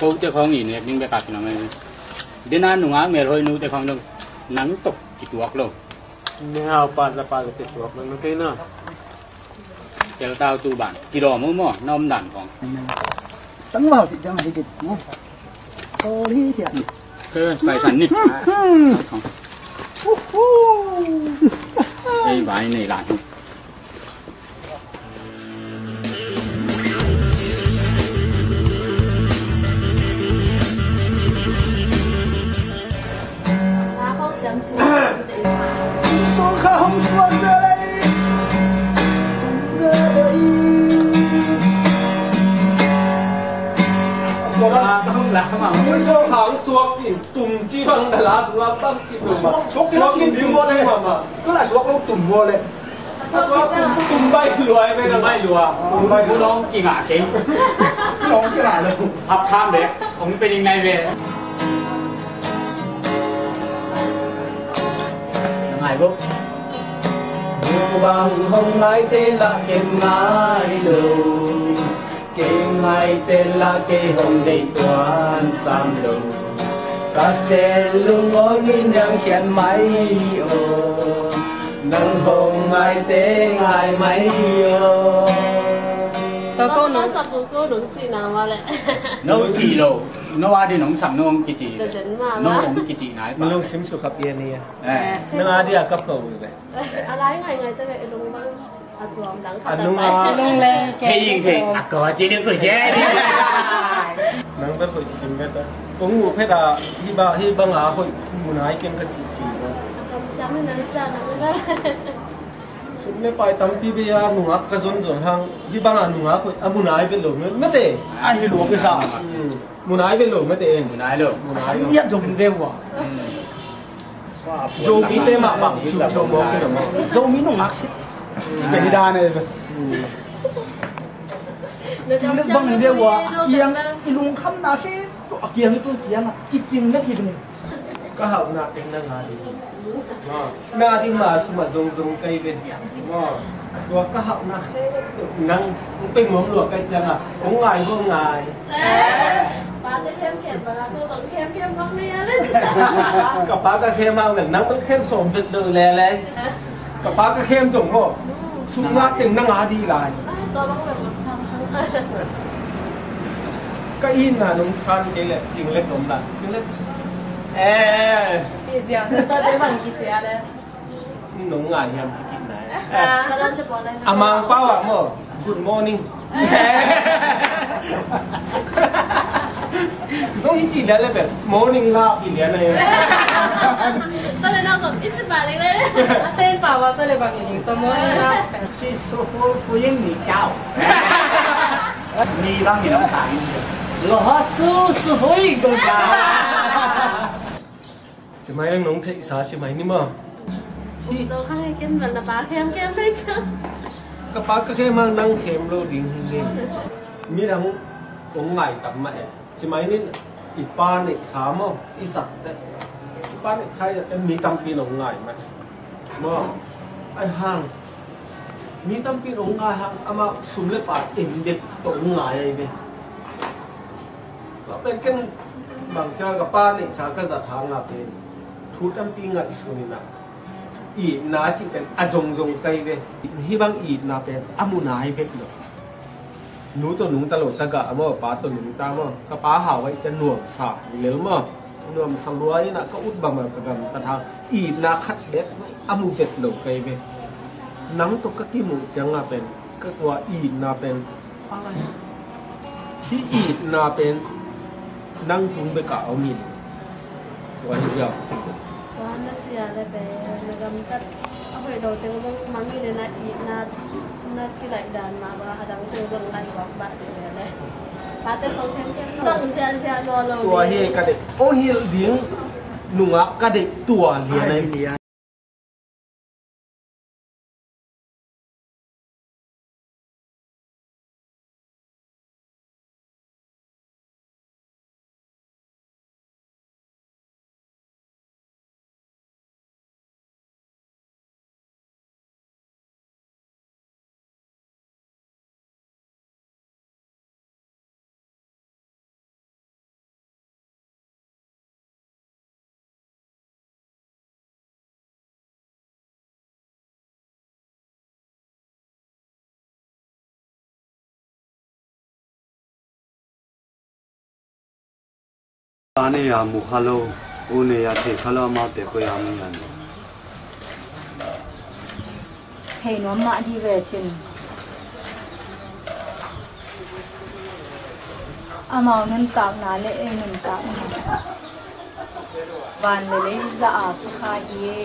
Cô cho con nghỉ nẹp nhưng bé cả kilo này. Bên à nung áng mèo thôi nuôi cho con nắng tục chỉ tuộc lộc. Mèo pan là cái tuộc nó cái nào. Giờ tao tu bản kilo mũ nom đàn con. Tấn vào thì chẳng phải chịu. Ô đi thiệt. Cái bài sản đi. Đây bài này lại. bang dalas wa bang chip chok ki dim mo le ko la swak lo tum mo le swak tum bai luai me na bai lua tum baiผู้ร้องกี่หาเก่ง ร้องที่หาเลย หับข้ามเด็กผมเป็นยังไงเว้ยยังไงบุ๊ก Yêu bằng hồng ngài tên là kênh ngài đầu kênh ngài tên là kê hồng đầy toàn sam đầu cả xe lưng ngói nghìn đang khen máy ô nâng hồng ngài tên ngài máy ô cô nói sập cô đúng chị nào mà lại nó chỉ lộ nó qua đi nóng sầm nó không cái gì nó mà không cái gì nàyมันลงซิมสุขับเย็นนี่นั่งอาเดียกับเขาเลย อะไรไงแต่แบบลงบ้างตัวหลังขาด นุ่ง ไป ลงแรง เทยิงเทอ่ะก็จีนึกว่าแย่นั่งไปคุยซิมกันแต่ผมงูเพดาที่บังอาคุยมุนายเก่งกันจริงๆ Siapa nak cakap nak Sumne pai tampi be ya nungak ka zon zon hang hi banga nungak ko amunai be lo me te ai hi lo ke sa munai be lo me te en munai lo sai ya jong de wa jo mi te ma bang chu chu mo ke no jo mi nong mak si be ni da ne Chính nước băng này wa kiang ilung kham na ke to kiang tu kiang ki ching na ki dum ka hau na ten na nga di na di ma suma zong zong kai be moตัวก็หักนักนั่งไปหมองหลวกกันจังอ่ะผมง่ายก็ง่าย ป้าจะเข้มแข็งป้าก็ต้องเข้มมากแม่เลย กับป้าก็เข้มมากแบบนั่งต้องเข้มสมเป็นเดินแล้กับป้าก็เข้มส่งก็สุนัขเต็มนั่งอาดีหลาย ตัวต้องแบบซ้ำ ก็อินน่ะน้องซันเองแหละจริงเล็กผมละจริงเล็กกี่เสียตอนนี้บังกี่เสียเลยนี่น้องงานยังกินไหน ก็เริ่มจะบอกเลย อามังเป้าอ่ะโม่ Good morning ต้องอีจีเดียเลยแบบ morning ลาอีเดียเลย ก็เลยเราแบบอิจฉาเลยเส้นป่าวว่าตัวเลยบางอย่างตัวม้วนนะที่สุฟูยิ่งหนีเจ้ามีบ้างมีน้องขังหล่อสุฟูยิ่งก็จ้าจะไม่น้องเทสาจะไม่นี่มั้งที่เราให้กินแบบละป้าเข้มได้จ้ะก็ป้าก็แค่มานั่งเข้มโลดิ้งดิ้งมีทั้งองค์ใหญ่กับแม่จะไม่นี่อีป้าเนี่ยสามอ่ะอีสัตว์เนี่ยอีป้าเนี่ยใช่แต่มีตั้งปีองค์ใหญ่ไหมมั้งไอ้ห้างมีตั้งปีองค์ใหญ่ห้างเอามาสุ่มเล็บปากเอ็มเด็กตัวองค์ใหญ่เลยก็เป็นกันบางเจ้ากับป้าเนี่ยสาก็จะทางอ่ะเป็นทุกตั้งปีงัดสุนินะอีน่าจิเป็นอจงจงไกเวที่บางอีน่าเป็นอามุนาให้เพชรเลยหนูตัวหนูตลอดตะกะมั่งป้าตัวหนูตามั่งก็ป้าหาไว้จะหน่วงสาเหลือมั่งหน่วงสังรัวนี่นะก็อุดบังมากันแต่ทางอีน่าคัดเด็ดอามุเพชรเลยไกเวนังตกที่หมูจังอ่ะเป็นก็ตัวอีน่าเป็นอะไรที่อีน่าเป็นนั่งตุงไปกะเอามีวันเดียวก็น่าเชื่อเลยไปนะครับแต่เอาไปดูเต็มว่ามังมีเลยนะอีน่าที่ไหลดันมาว่าหดังเต็มวงไหลบอกบ้านเลยป้าแต่เขาเข้มต้องเสียรอเรา ตัวเฮกระเด็กโอ้เฮเลี้ยงหนุ่มกระเด็กตัวเลี้ยงในอันนี้ยามุขโลอุเนียเทขโลมาเตะก็ยามีอันนี้ใช่น้องมาที่เวชินอามานั่นตากนาเล่นั่นตากวันเลยจะอาบทุกข์เย่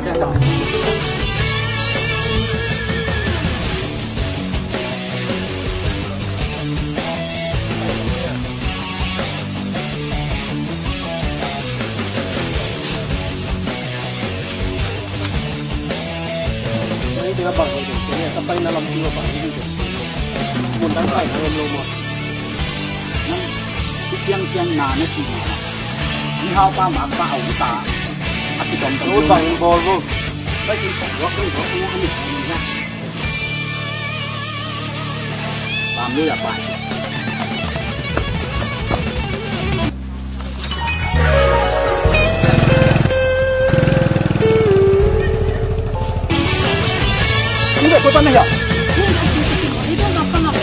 cái đó Ini apa itu? Ini sampai dalam jiwa Pak ini. Mundan kai dalam rumah. Tiang-tiang nana sih. Ini hal pa mak pa au ta. Ati dom dom. Lu bang Volvo. Bagi waktu ini. Làm như là bạn. Ini dah kuat mana ya? Itu nggak pernah.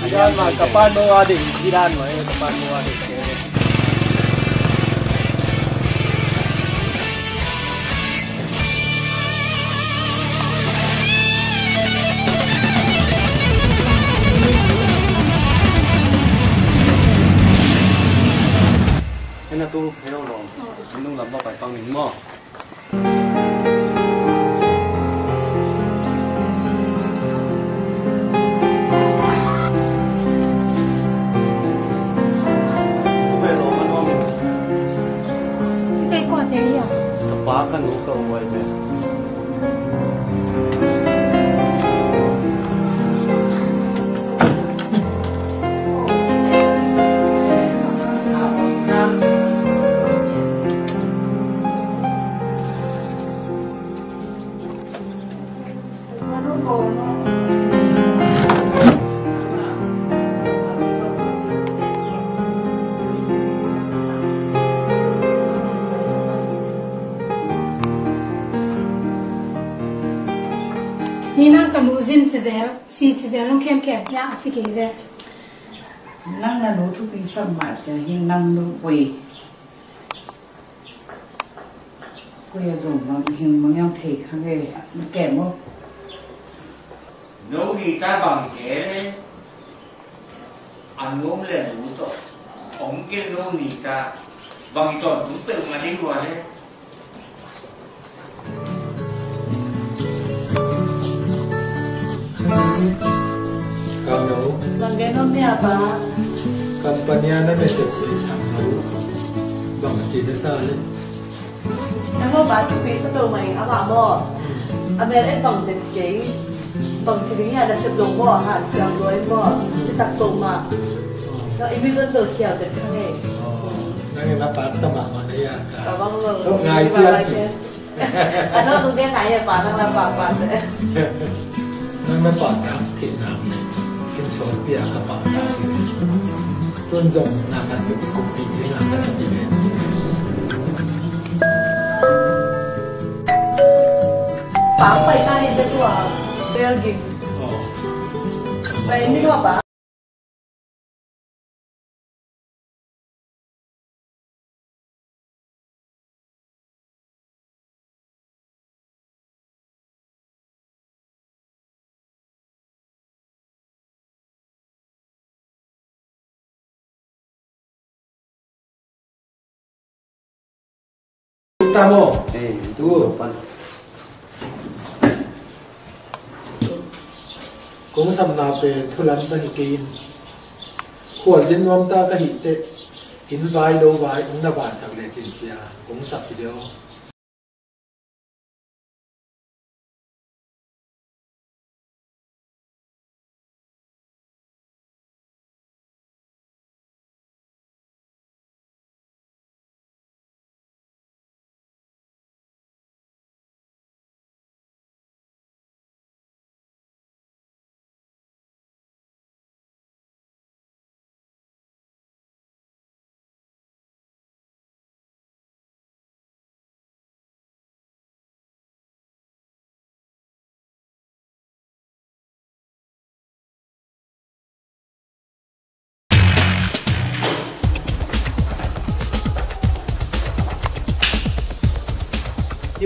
Jangan mah kapan mau adik jiran mah kapan mau adik. Nên là tôi theo rồi, anh đúng làm bao phải con mình mò. Tepakan luka wajah. Nina kamuzin chizel si chizel long kem kem ya si ke ve năng là nấu thuốc đi xong mà chỉ hiện năng nấu quỳ quỳ dùng nó hiện mà nhau thể khang về kẻ một nấu đi ta bằng xe ăn uống là đủ tốt ông cái nấu đi ta bằng tròn đúng tự mà đi qua đấy Kamu Langganan ni apa? kampanya na message kamu bang cina sale Nama batu pesa tu mai apa mo? Amerik bang dekei bang sini ada sebelum mo ha jam dua mo cetak toma. No ibu tu kiau dekat ni. nanti dapat teman mana ya Abang lo. Lo ngai pian sih Ano tu dia ngai apa? Nang apa?นั่นมันปอดน้ำถิ่นน้ำกินโซเปียกับปอดน้ำต้นส่งนามันเป็นกลุ่มปีที่น้ำมันสติเลย Pak apa ikan itu tu ah? Belgium. Ini tu apa? Tamo, tu, cũng sắm na về thu lắm bên kia, khuôn liên nom ta cái hít tệ, in vai đâu vai, ông na bàn sạc lệ chính xia, cũng sắp video.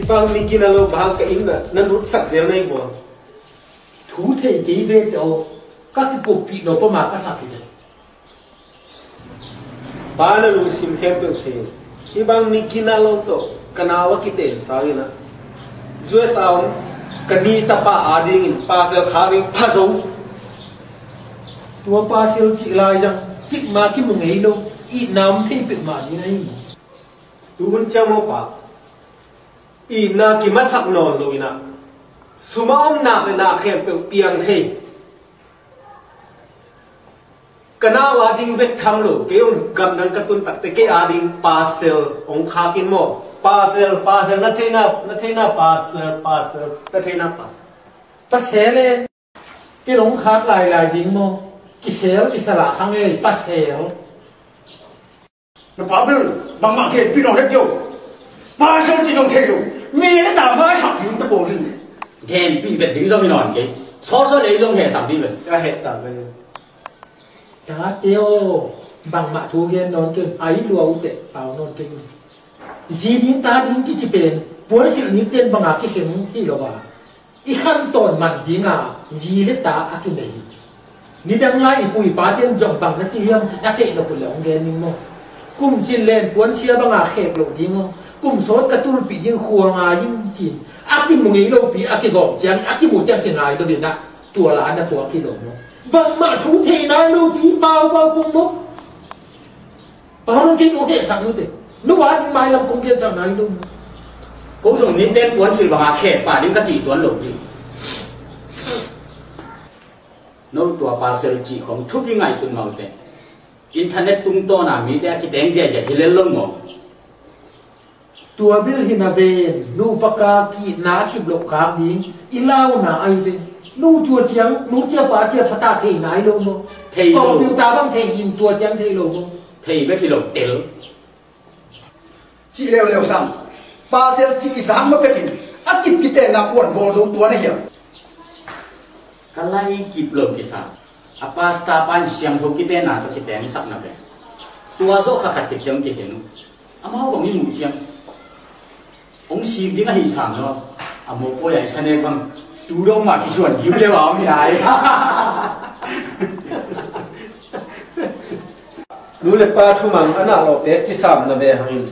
Ibang mikinalo bahang ka imna nan rut sak zel nei bo. Thú thầy tí về tổ các cái cục bị nó có mà các sạc thì Ba na lu sim khem pe se. Ibang mikinalo to kanawa kite sagina. Zue saum kani tapa ading in pasel khaving phazo. tua pa siêu chị lại rằng chị mà cái mùng ấy đâu ít nắm thì bị mà như này Tu hun chamo pa. Ina ki masak non lo ina. Suma om na pe na khem pe piang the. Kanawa ding bet tham lo ke on gam nan katun pat pe ke ading pasel ong kha kin mo. Pasel na thena pasel na thena pa. ta xé lên cái đống khác lại dính mô cái xéo cái xà lạ khang ấy ta xéo nó bảo bự bằng mạng kia bị nó hết nhiều ba số chỉ trong thế rồi nghe đã phá sản chúng ta bổ linh ghen bị vật đứng trong nòn cái số lấy trong hệ sản đi vậy Ka het ta ve. cá tiêu bằng mạ thu ghen non kinh ấy lùa tệ bảo non kinh gì biến ta dính cái chỉ bền bốn sự ní tên bằng cái hìnhที่เราว่าอีขั้นตอนมันดีงายีเลตาอากินเลยนี่ดังไล่ปุยป้าเตียนจงบังนักที่เรื่องนักเตะเราคนเหล่าเรียนนิ่งมั้งกุมจินเลนปวนเชียบังอาเขกหลงดิ้งกุมโซดกระตุ้นปียิ่งคัวงายิ่งจินอากิมุงอีโลปีอากิกอบเจียงอากิมูเจียงเจียงไงตัวเดียวนะตัวหลานนะตัวอากิหลงมั้งบังมาชูเทนายโลปีเบาปุงมั้งเบาน้องกินโอเคสั่งนู่นเตะนู่นว่านี่ไม่ลำคงเกียนสั่งนายนู่นcũng dùng những tên cuốn sự bằng khép và những cái chỉ tuấn lục đi nấu tua parcel chỉ không chút những ngày xuân màu thế internet tung to nào mỹ thế cái tiếng gì thì lên lông mỏ tua bil hina ven nu paka ki na ki blok kham ding ilau na ai ve nu chua chiang nu chia pa chia phata thei nai lo mo thei lo bil ta bang thei yin tua chiang thei lo mo thei với cái lục tel chị leo sang ba sẽ chỉ sáng mới biết ăn kịp cái tên là cuộn bò giống tua này hiểu cái này kịp lục cái sao apa stapan siam thu cái tên nào cái tên sắp nào vậy tua số khác khác trong cái hình ama không có mình siam ông sim tiếng hình sáng đó một cô ấy sang đây bằng chủ động mà cái chuẩn yếu lên vào cái này Nu le pa thu mang ana lo pe chi sam na ve hangin.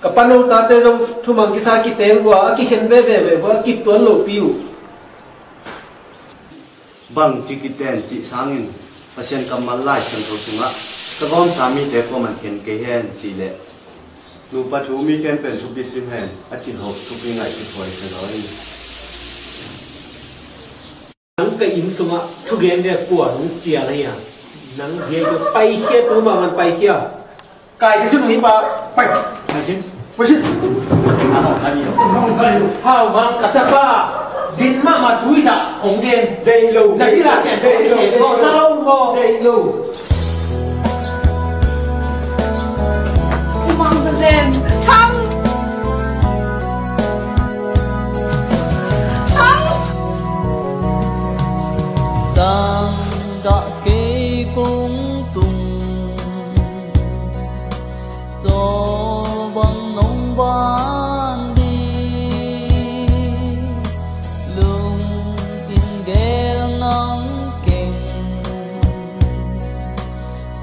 Kapano ta te jong thu mang ki sa ki teng wa ki khen ve wa ki tuan lo piu. Bang tikiten chi sangin pasien kamal lai chan tho sunga kavom sami te ko man ken ke hen chi le nu pa thu mi ken pen thu bi sim hen a chin hop thu bi ngai chi thoi se loi Nang ka im sunga thu gen de kwa nung chia la ya. Nang ye ko pai khia tu ma man pai khia. Kai cái sunu hi pa pai. Hai sin. Pai sin. Cái nào là gì hao mang cả ta ba din ma mà chui ra hồng đen Dei lo. này là kẻ dei lo. sao mo Dei lo. mong lên thăng sang đã kê cung tung so bằng nông ban đi lung tin ghé nắng kinh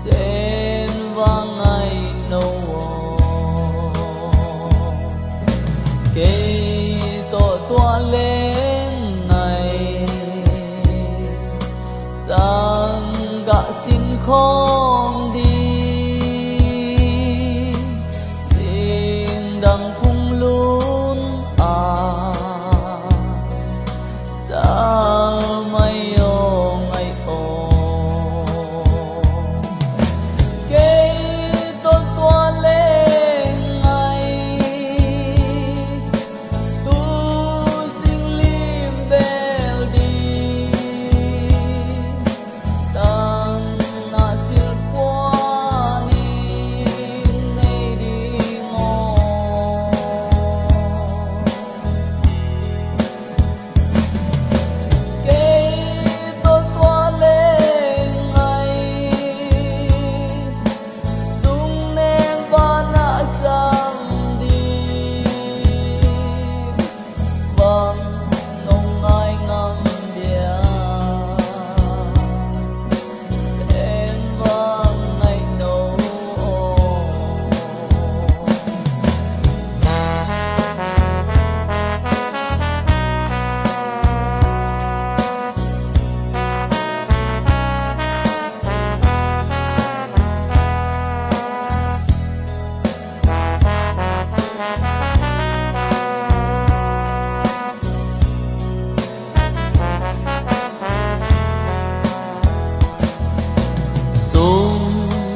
sen vang ngày nâu kê to toa lên này sang gạ xin không đi xin đằng khung luôn ta mây ô ngày ô kê tôi toa lên ngày tu xin lim bèo đi tăng na sil qua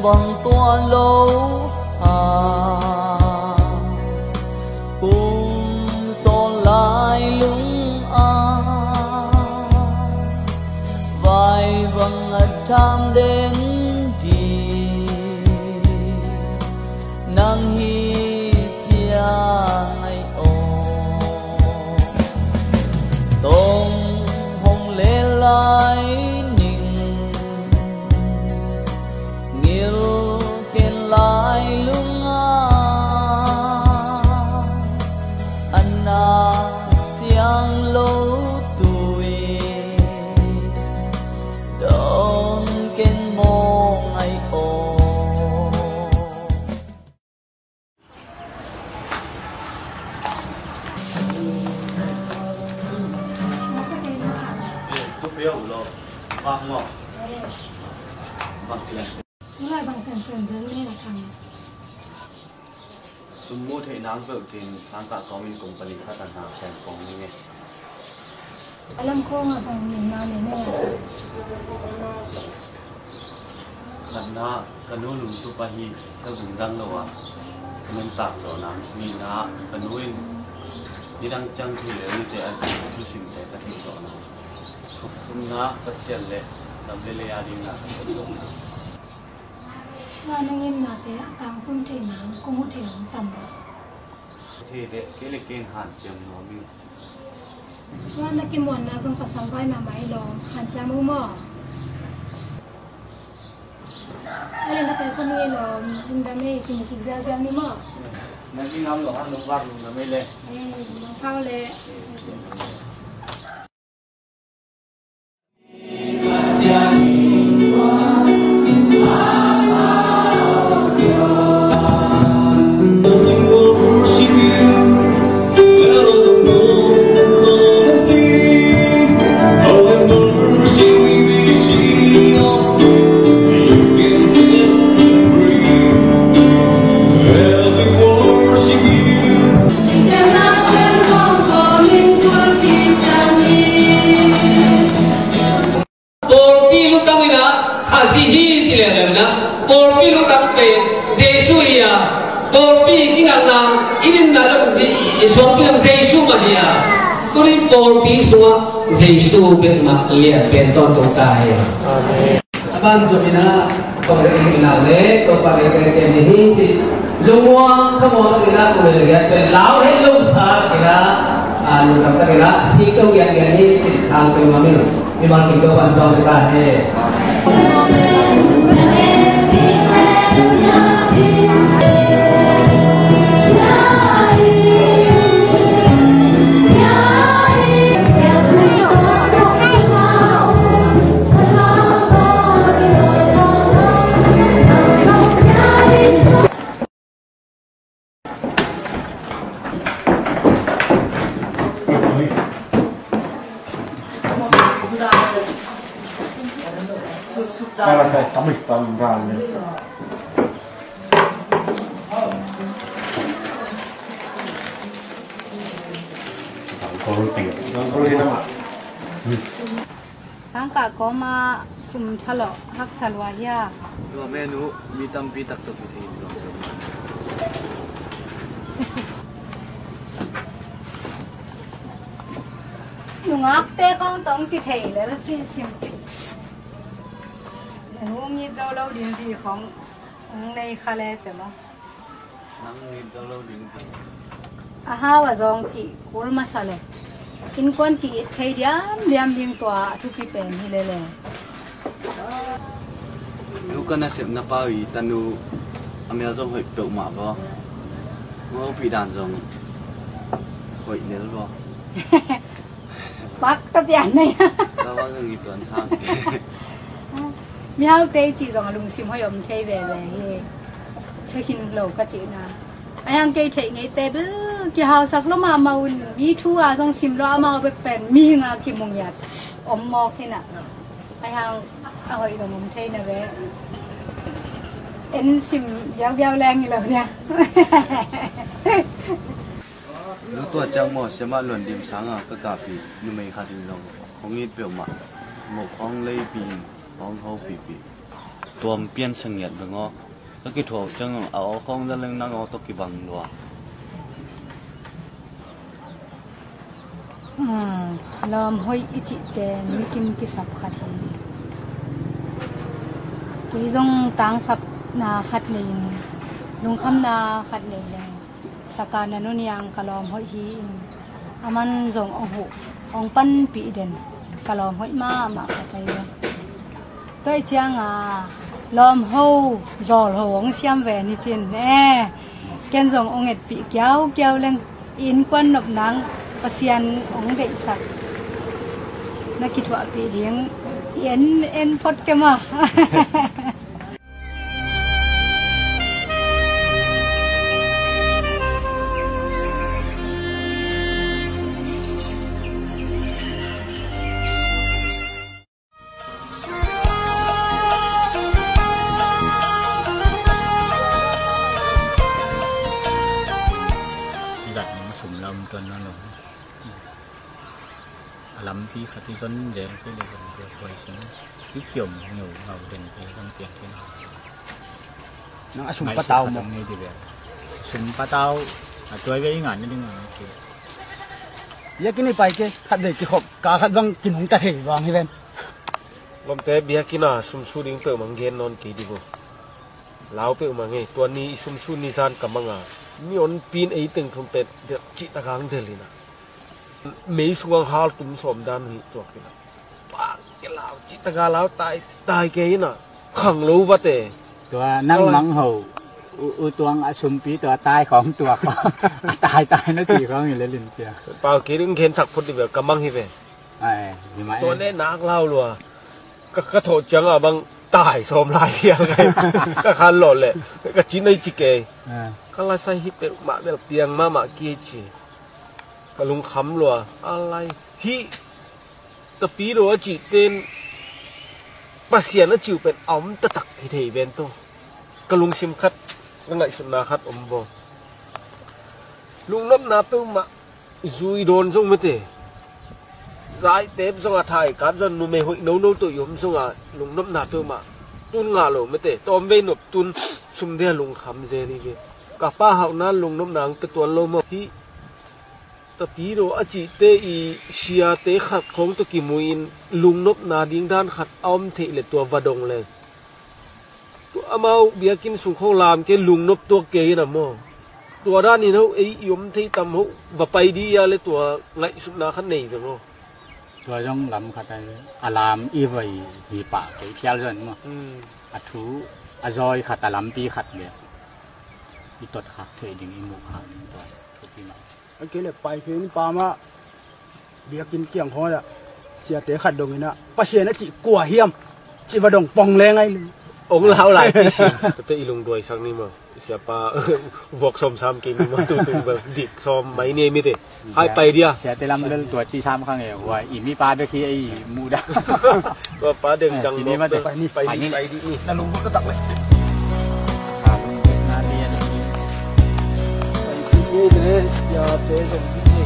bằng tua lâu cùng so lại lung vai vầng tham đến đi nang hi chia ngày ô tông hồng lê lại ninh nghiêu kiên lại lung anh na xiang lâu tuổi đông kiên mô ngày ô biểu lo bằng ngọ bằng tiền chúng lại bằng sườn sườn dẫn lên là thằng sum mô thể nắng vợ thì sáng cả có mình cùng bali phát triển hàng thành công như vậy lâm khôn là bằng miền nào này nè lần na cần nuôi lùm tu pahi theo vùng răng đâu à mình tạc rồi nắng mình na cần nuôi đi đang chăng thì lấy để ăn chút xíu để các thịt rồi nắng chúng na phát triển lệ làm lệ lệ đi na và năng em là thế tăng phương thể nắng cũng một thể nắng tầm thì để cái lịch kiên hạn chấm nó mình và năng kim muôn là dùng phát sóng vai mà máy lò hạn cha mũ mỏ đây là cái con nghe lò mình đam mê thì một cái ra đi mỏ nanti ngam lo han lo var lo me le nó phao lệ Giêsu bên mặt liền bên tôn tổ tài. Ban cho mình có cái nào đấy có phải cái này thì lúc mà không có cái nào của người bên lão hết lúc xa cái đó lúc đó cái đó si câu cái thì thằng cái mà mình mang cái câu quan trọng người ta thế. Kalau saya kami tambahan ni. Sangka koma sum chalo hak salwaya. Dua menu bitam pitak tu putih. Nungak te kong tong ki thei le la chi sim. Nung ni dau lo din di khong nei khale chama. Nang ni dau lo din. Aha wa zong chi kul masale. In kon ki thei diam ding twa thu ki pen hi le le. Lu kan nasib na pawi tanu amel zong hoi pe ma bo. Ngo pi dan zong hoi le bo. Bác tập dạng này. Đó là người tuần thang. Miao tê chỉ rằng lùng sim hơi ẩm thế về chơi hình lẩu các chị na. Anh chơi chạy ngày tê bứ cái hào sắc lắm mà màu mi chu à trong sim lo màu bẹp bèn mi ngà kim mông nhạt ẩm mò thế nào. Anh hơi rằng ẩm thế nào về. Em sim béo len như lẩu nha. Lúc tuổi trang mò sẽ mà luận điểm sáng à các cà phê nhưng mình khá tin lòng không ít biểu mặt một con lây pin con hậu phi phi ตัวเปลี่ยนเสียดไปง้อก็คิดถูกจังเอาของจะเล่นนั่งเอาตกิบังดัวลอมห้อยอิจิเตนมิกิมกิสับขัดที่จงตั้งสับนาขัดเนนลุงคำนาขัดเนนสการนันุนยังกลอมห้อยฮีอามันจงองหุองปั้นปีเด่นกลอมห้อยมาขัดไปก็เจียงลอมหูจอลหงเสียมแหวนนี่จินแน่แกนจงองเอ็ดปีเกี้ยวเล่งอินควันหนบนังประเซียนองเด็กสักนักกิจวัตรปีเลี้ยงเอ็นพดกันมาลำที่ขัดที่ต้นเด่นที่เด่นตัวสวยชิ้นที่เขียวเหนียวเราเด่นที่ต้องเปลี่ยนที่น้องสุ่มปลาเตาหมดนี่ดีเลยสุ่มปลาเตาตัวไว้งานนี่ดึงงานโอเคอยากกินไปเกขัดเด็กที่ขบกาขัดบังกินหงกะเทวางให้เป็นลมเตะเบียกินสุ่มสูดิ้งเปิดมังเกนนอนกี่ดีบุลาวเปิดมังเงตัวนี้สุ่มสูนิทานกับมังมีอนปีนไอตึงคอมเป็ดเดือดจิตตะกังเดลินะไม่สวงหาตุ้มสมดานหิตัวกินปากเกล้าจิตตะกาลาวตายเกยน่ะขังรู้ว่าเตะตัวนั่งมังหูตัวสุ่มปีตัวตายของตัวเขาตายนั่นทีเขาอยู่เลยลินเสียเปล่ากี่ดึงเข็นสักพุทธิเบลกำมังฮิเวตัวนี้นักเล่าลัวก็โถจังบางตายสมลายยังไงก็คันหล่นเลยก็จีนในจิเกยก็ลายใส่ฮิเปมาเบลเตียงมาเกียจีก็ลุงคำลัวอะไรฮิตะปีรัวจีเต้นมาเสียนจิวเป็นอมตะตักให้เทเวนโตก็ลุงชิมคัดก็ไงสุนาคัดอมโบลุงน้ำนาเปิลมาซุยโดนส่งไม่เตะสายเต็มส่งอาไทยการจนนุ่มไม่หุ่ยโน้ตัวยมส่งอาลุงน้ำนาเปิลมาตุนงาโลไม่เตะตอมเวนบตุนซุมเดียลุงคำเจนี่เกกับป้าเฮานั้นลุงน้ำนางเป็นตัวโลมาฮีตะปีโรอจิเตอีเชียเตขัดของตะกิมุยนลุงนบนาดิ้งด้านขัดอ้อมเทเลตัววดงเลยตัวอามาเบียกินสุขของลามเกลุงนบตัวเกยนะโมตัวด้านนี้เขาไอยมที่ตำเขาว่าไปดีอะไรตัวไงสุนาขันนี่นะโมตัวต้องลำขัดอะไรอารามอีไวมีป่าไปเที่ยวเรื่องมั้งอัฐูอจอยขัดตะลำปีขัดเลยอีตดขัดเทดึงอีมูขัดตัวทุกทีมาไอ้เกล็ดไปคือนี่ปลามาเบียกินเกี่ยงเขาเนี่ยเสียเตะขัดดงนี่นะป้าเสียนะจีกลัวเฮี้ยมจีว่าดงปองแรงไงองเราหลายที่ชิมแต่อีลุงด้วยสักนี่มั้งเสียปลาบวกสมซ้ำกินมาตุ้มแบบดิบซ้อมไม่เนี่ยมิเตให้ไปเดียวเสียเตลำเรื่องตัวจีซ้ำข้างเอวว่าอีมีปลาด้วยที่ไอ้มูดาก็ปลาเด้งจังนี้มาเตไปนี่นี่นั่นลุงก็ตักเลยนี่เลยอย่าเตะตรงนี้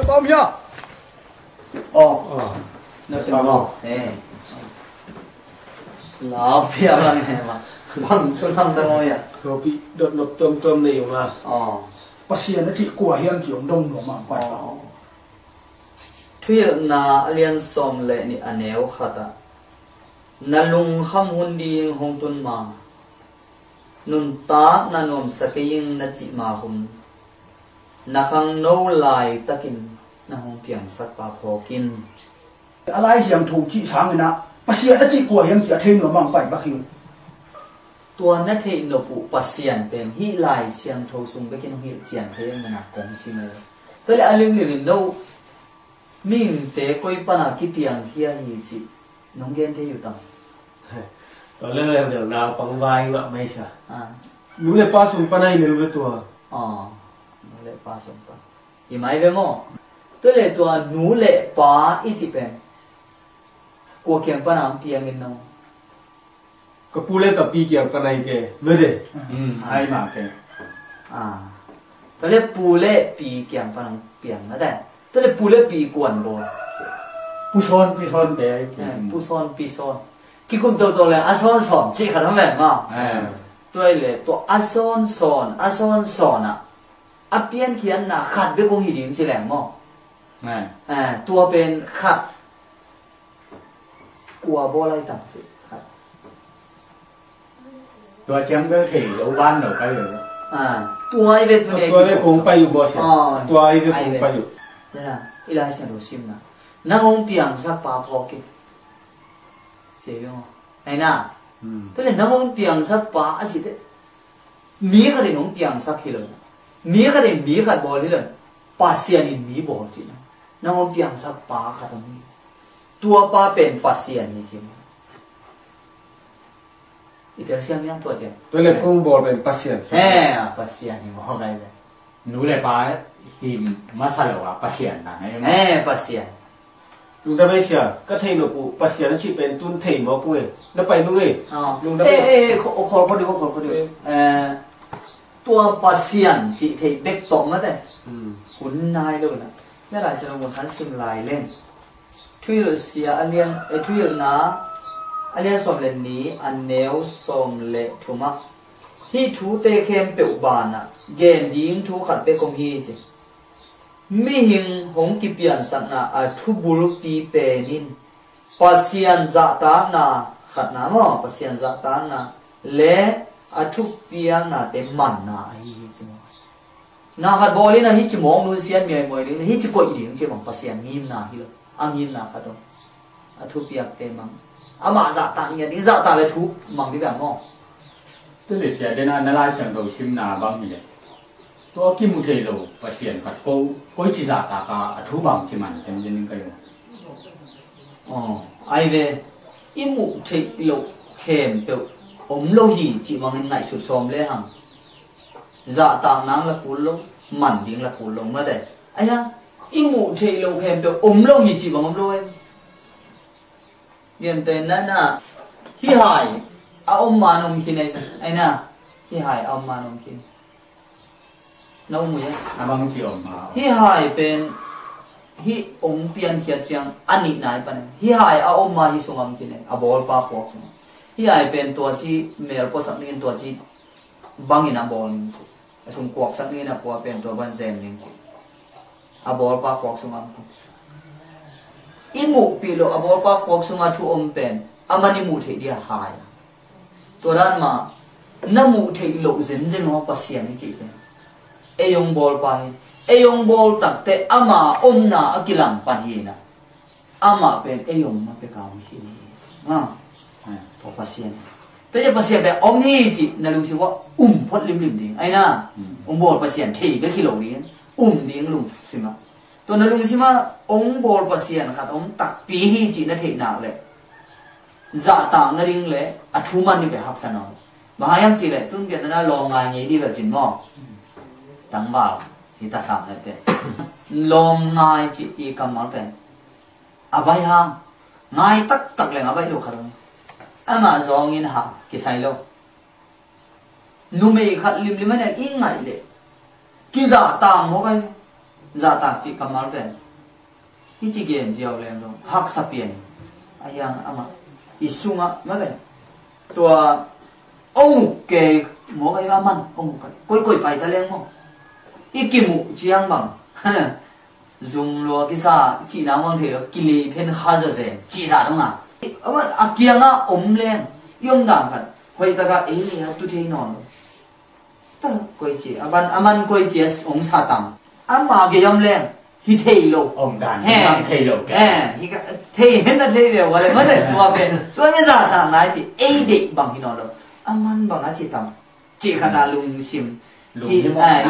bao nhiêu? Nó chừng ngọt, lão phía lần này mà, bằng chút năm thôi à? Rồi bị đợt nộp tôm này mà. Bác sĩ nó chỉ của hiên chỉ ông đông nó mà quay. Thuyết na liên xóm lệ ni anh éo khát à, na lung khăm hôn đi hong tuần mà, nun ta na nom sakiyin na chỉ mà hum, na khang nấu lại takin. Na hong piang sat pa phokin alai siam thu chi sang na pasia da chi ko hiam chi thein no mang pai ba khiu tua na thein no pu pasian pen hi lai siam tho sung be kin hi chian thein na kong si me to le alim le no min te koi pa na ki piang hi a hi chi nong gen the yu tam ตอนเริ่มเดี๋ยวเราปังไว้ว่าไม่ใช่ รู้เลยป้าสมปนายเลยรู้ตัวอ๋อรู้เลยป้าสมปนอีไม่เป็นมั้งตัวเลยตัวรู้เลยป้าอีสิเป็นกัวเขียงปนามเพียงเงินน้องก็พูดเล่นกับปีเกี่ยวกันในแกเมื่อเด็กไอ้หมาแกตัวเลยปูเล่ปีเกี่ยงปนามเพียงนะแต่ตัวเลยปูเล่ปีกวนบ่ผู้ซ้อนแต่ผู้ซ้อนปีซ้อนกี่คนตัวเลยอาซ้อนสอนใช่ขนาดนั้นมั้งตัวเลยตัวอาซ้อนสอนอ่ะอาเปลี่ยนเขียนน่ะขัดไปคงหิดินใช่แหละมั้งตัวเป็นขัดกลัวบ่อะไรต่างสิครับตัวเชียงก็ถี่อยู่บ้านหนูไปอยู่ตัวไอ้เวทมันเองตัวไอ้คงไปอยู่บ่ใช่ตัวไอ้เวทคงไปอยู่นี่นะอีลายเสียงรู้ซิมนะนั่งองเปียงสักปาพอกิเสียงไอ้น่ะตัวเลยนั่งองเปียงสักปาอาจิตมีก็ได้น้องเปียงสักทีเลยมีก็ได้มีขัดบอลที่เลยปาเสียนินมีบอลจริงนั่งองเปียงสักปาขัดตรงนี้ตัวป้าเป็นปัสเซียนนี่จริงอีเดลเซียนยังตัวเจ้าตัวเล็กกุ้งบอลเป็นปัสเซียนปัสเซียนนี่มองไงเลยหนูเลยป้าทีมมาซาโลว่าปัสเซียนนะปัสเซียนลุงได้ไม่เชื่อก็เทนกูปัสเซียนนั่นชื่อเป็นตุนเทนบอกกูเองแล้วไปนู่นเองลุงได้ขอพอดีตัวปัสเซียนจีเทเบกตกมาแต่คุณนายเลยนะนี่หลายสมุนทันซิมลายเล่นทุยเสียอันเลียนทุยนะอันเลียนสมเลนนี้อันเนวสมเลทุมักที่ทูเตเข้มเปียวบานอ่ะเกณฑ์ยิงทูขัดเปกงฮีจิมีหิงหงกิเปียนสักนาอัทุบุลปีเปนินปัสเซียนจัตานาขัดน้ำปัสเซียนจัตานาเลอัทุเปียงนาเตมันนาไอ้จินาขัดบอลินะฮิจิมองนูเซียนเมียมวยลินะฮิจิกดยิงใช่ไหมปัสเซียนงิมนาฮิลangin nak kata, atu piak temang, ama zatan ya, ni zatan le tu mang di bang tu le sia dena nalai sang do sim na bang ni le, tu kim mu thei lo pasien khat ko chi zata ka atu bang chi man chen chen kai ai ve imu thei lo khem pe lo hi chi mang ngai su som le hang, zata nang la pul lo, man ding la pul lo ma de, ai yaอีหมูเทโลแคมเปอมโลหิจิบังอมโลเองเรียนแต่นั่นน่ะฮิหายเอาอมมานมกินไอ้น่ะฮิหายเอามานมกินน้องมือบางทีอมมาฮิหายเป็นฮิอมเปลี่ยนเขียนเจียงอันนี้นายปะเนี่ยฮิหายเอาอมมาฮิสงามกินเอาบอลปาฟอกสงฮิหายเป็นตัวที่เมลก็สักนิดตัวที่บางอินาบอลสงกวกสักนิดนะปัวเป็นตัวบันเซนจริงabol pa kwak sungam imu pilo abol pa kwak sunga thu pen amani mu the dia hai to ran ma namu the lo zen zen ho pasian ni chi eyong bol pa eyong bol tak te ama omna akilang panhina ama pen eyong ma pe ka hi to pasian te ya pasian be om hi chi na lu si wa phot lim lim ding ai na bol pasian the be kilo niดิ้งลุงสิมาตัวนั้นลุงสิมาองบอลปัสเซียนขัดองตักปีฮีจีนั่นเห็นหนักเลยจ่าต่างนั่นดิ้งเลยอัฐุมันนี่ไปหักสนองมายังจีเลยตุ้งเกียรติน่าลองงานยี่ดีแบบจินมอตั้งบ่าวที่ตาสามเลยเต้ลองงานจีอีกำมันเป็นอาบายฮะงานตักเลยอาบายลูกขัดอามาจองอินหากิไซโลนุ่มเอกขัดลิมเนี่ยอิงไงเลยกิจ่าต่างโมกันจ่าต่างจีกำมันเป็นที่จีเกียนเจียวเลยน้องหักสเปียนอายังอามาอิสุงะมาเลยตัวองค์เกยโมกันว่ามันองค์กันกุยไปตะเลี้ยงมั้งอีกิมุจียังบังซุงลัวกิซาจีน้ำมันเถอะกิเลเพนข้าจะเจจีจ่าตรงนั้นอามาอาเกียงะอมเลี้ยงยมด่างกันคุยตะกะเอ๋ยตุเทนอนตั้งกุยจีอามันกุยจีองศาต่ำอามาเกี่ยมเลี้ยงฮิเทโลองด่างเทโลฮิกเทเห็นนะเทเดียวอะไรไม่ได้ตัวเป็นตัวนี้จ่าต่างไหนจีเอเด็กบางที่นอนเลยอามันบางอาจีต่ำจีขดาลุงซิมลุ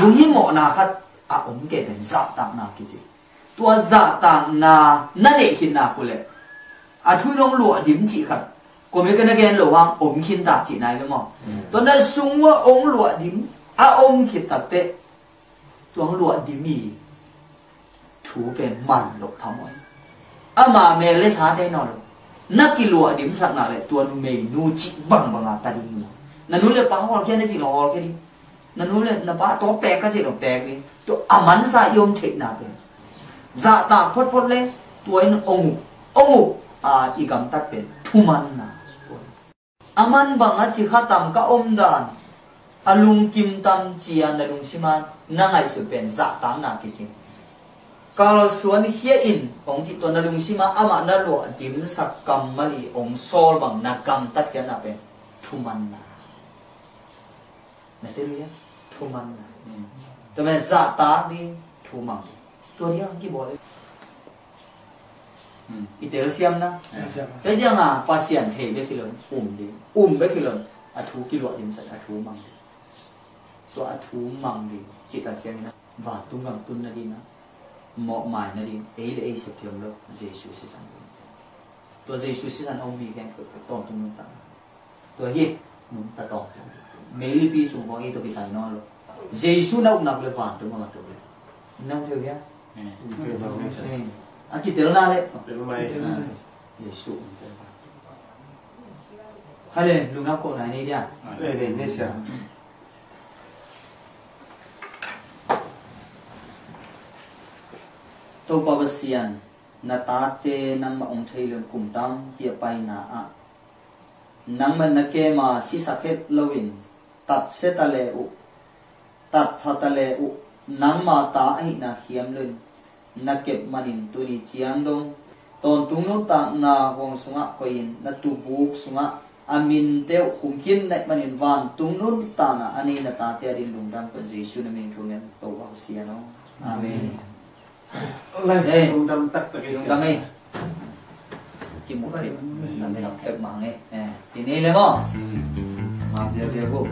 งฮิโมนาคัดอาอมเกเป็นจ่าต่างนากิจีตัวจ่าต่างนานั่นเองคิดนาคุเลยอาทุยลงหลวดดิ้มจีขัด có mấy cái này cái lỗ hoàng ôm khinh tạ chỉ này đúng không tôi nói sung qua ôm lụa điểm ôm khít tạ tệ tôi lụa điểm gì thú bên mặn lục thắm ấy mà mẹ lấy xá thế nào rồi nát cái lụa điểm sạc nào lại tôi mình nu chỉ bằng ta đi nữa nà nu lấy bao hoa kia này gì là hoa kia đi nà nu lấy nà bao to bẹt cái gì là bẹt đi tôi mắn ra yom chết nào vậy dạ ta phốt lên tôi nó ông ngủ i cầm tắt bên thu man na aman bằng chỉ khát tầm cả đàn alung kim tam chia na lung siman na ngai su bên dạ tang na cái gì kalau suan hia in ông chỉ tuan na lung sima ama na lo dim sak kam mali ông sol bằng na kam tắt cái na bên thu man na này tên gì thu man na tôi mình dạ ta đi thu man tôi đi cái bộ itu siam na, jadi jangan pasien hei be kilon, be kilon, atu kilo dim sa atu mang, tu atu mang di, cita siang na, va tunggang tun na di na, mo mai na di, le septiam lo, Yesus sisan, tu Yesus sisan om mi kan ke tong tung nung ta, tu hit nung ta tong, meli pi sung bong itu bisa no lo, Yesus na nak le va tung ma tu le, nang tu ya. Aki telo na le. Yesus. Kalian lu nak kau nai ni dia. Ni siapa? Tau pabasian na tate nang maong thailon kumtam pia pai na a. Nang man na ke ma si sakit lawin tat setale u tat phatale u nang ma ta ai na hiam lun. Nakep manin tuni chiang dong ton tung no ta na wong sunga koin na tu buk sunga amin teu khumkin nai manin van tung no ta na ani na ta te rin lung dam ko Jesu na min thumen to wa sia no amen lai lung dam tak tak lung dam ei kim mo kim na me nak tek mang ei sini le mo mang je ko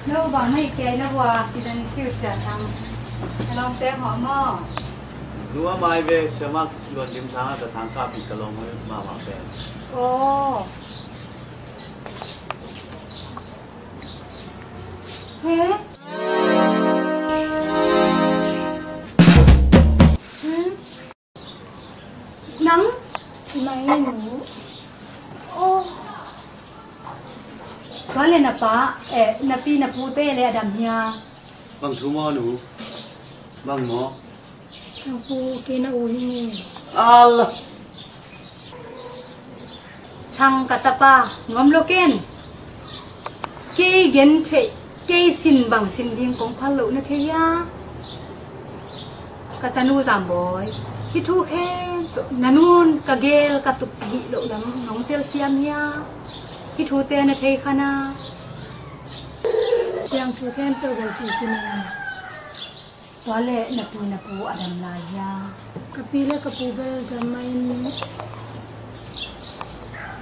Nếu bạn hay kể nó qua thì đang siêu trả thằng lòng té họ mò Nua mai về xem mà luận điểm sáng là sáng cả bị cái lòng mà vào về. ồ thế nắng Mày ngủ ô có lên nạp pa nạp pi nạp pu tê lên đầm nhà Bằng thu mò nụ bằng mò Thằng phu kia nó uống như Allah chang katapa ngom loken ke gen che ke sin bang sin ding kong phalo na the ya katanu zam boy hi thu he nanun ka gel ka tu hi lo dam nong tel siam ya hi thu te na the khana Yang chú khen tôi gần chỉ kia này wale na pu adam la ya Kapila kapubel jamain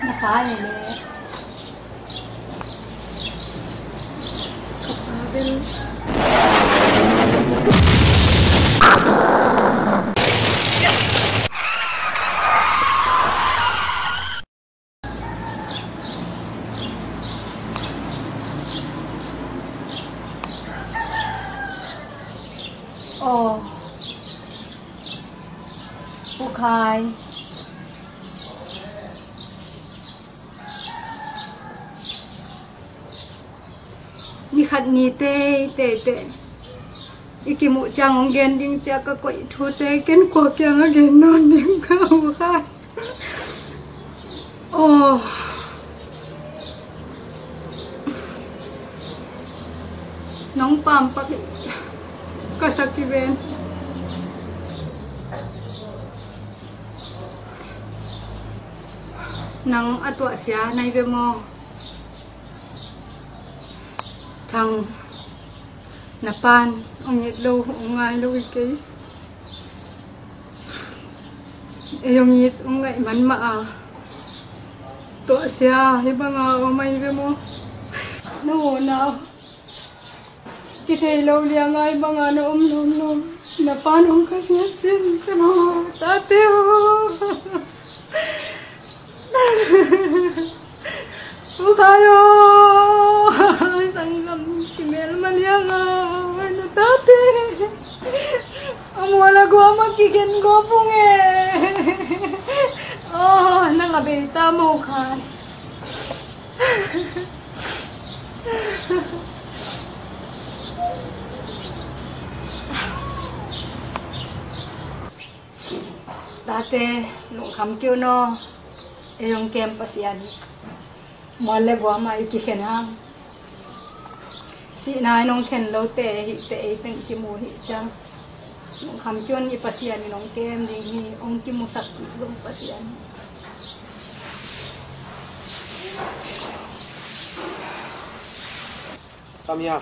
na pa le Kapabel khai ni khát ni tê iki mu chang ong gen ding cha ka koi thu te ken ko kyang a gen non ding ka u khai nong pam pak kasaki ben nang atwa sia nai ve mo thang napan ông nhiệt lâu ông ngài lâu cái ông nhiệt ông ngại bắn mạ tọa xe hay băng ông mày về mo nó nào chỉ thấy lâu liền ngay băng nó ôm napan ông cái xe xin cái nó ta tiêu Bukayo sanggam kimel malianga natate amwala go makiken go punge nangabita mo kan tate lung kham kêu no eyong kem pasian mole gwa mai ki khen ham si nai nong khen lo te hi te teng ki mu hi chang nong kham chon i pasian ni nong kem ding hi ong ki mu sak long pasian Tamia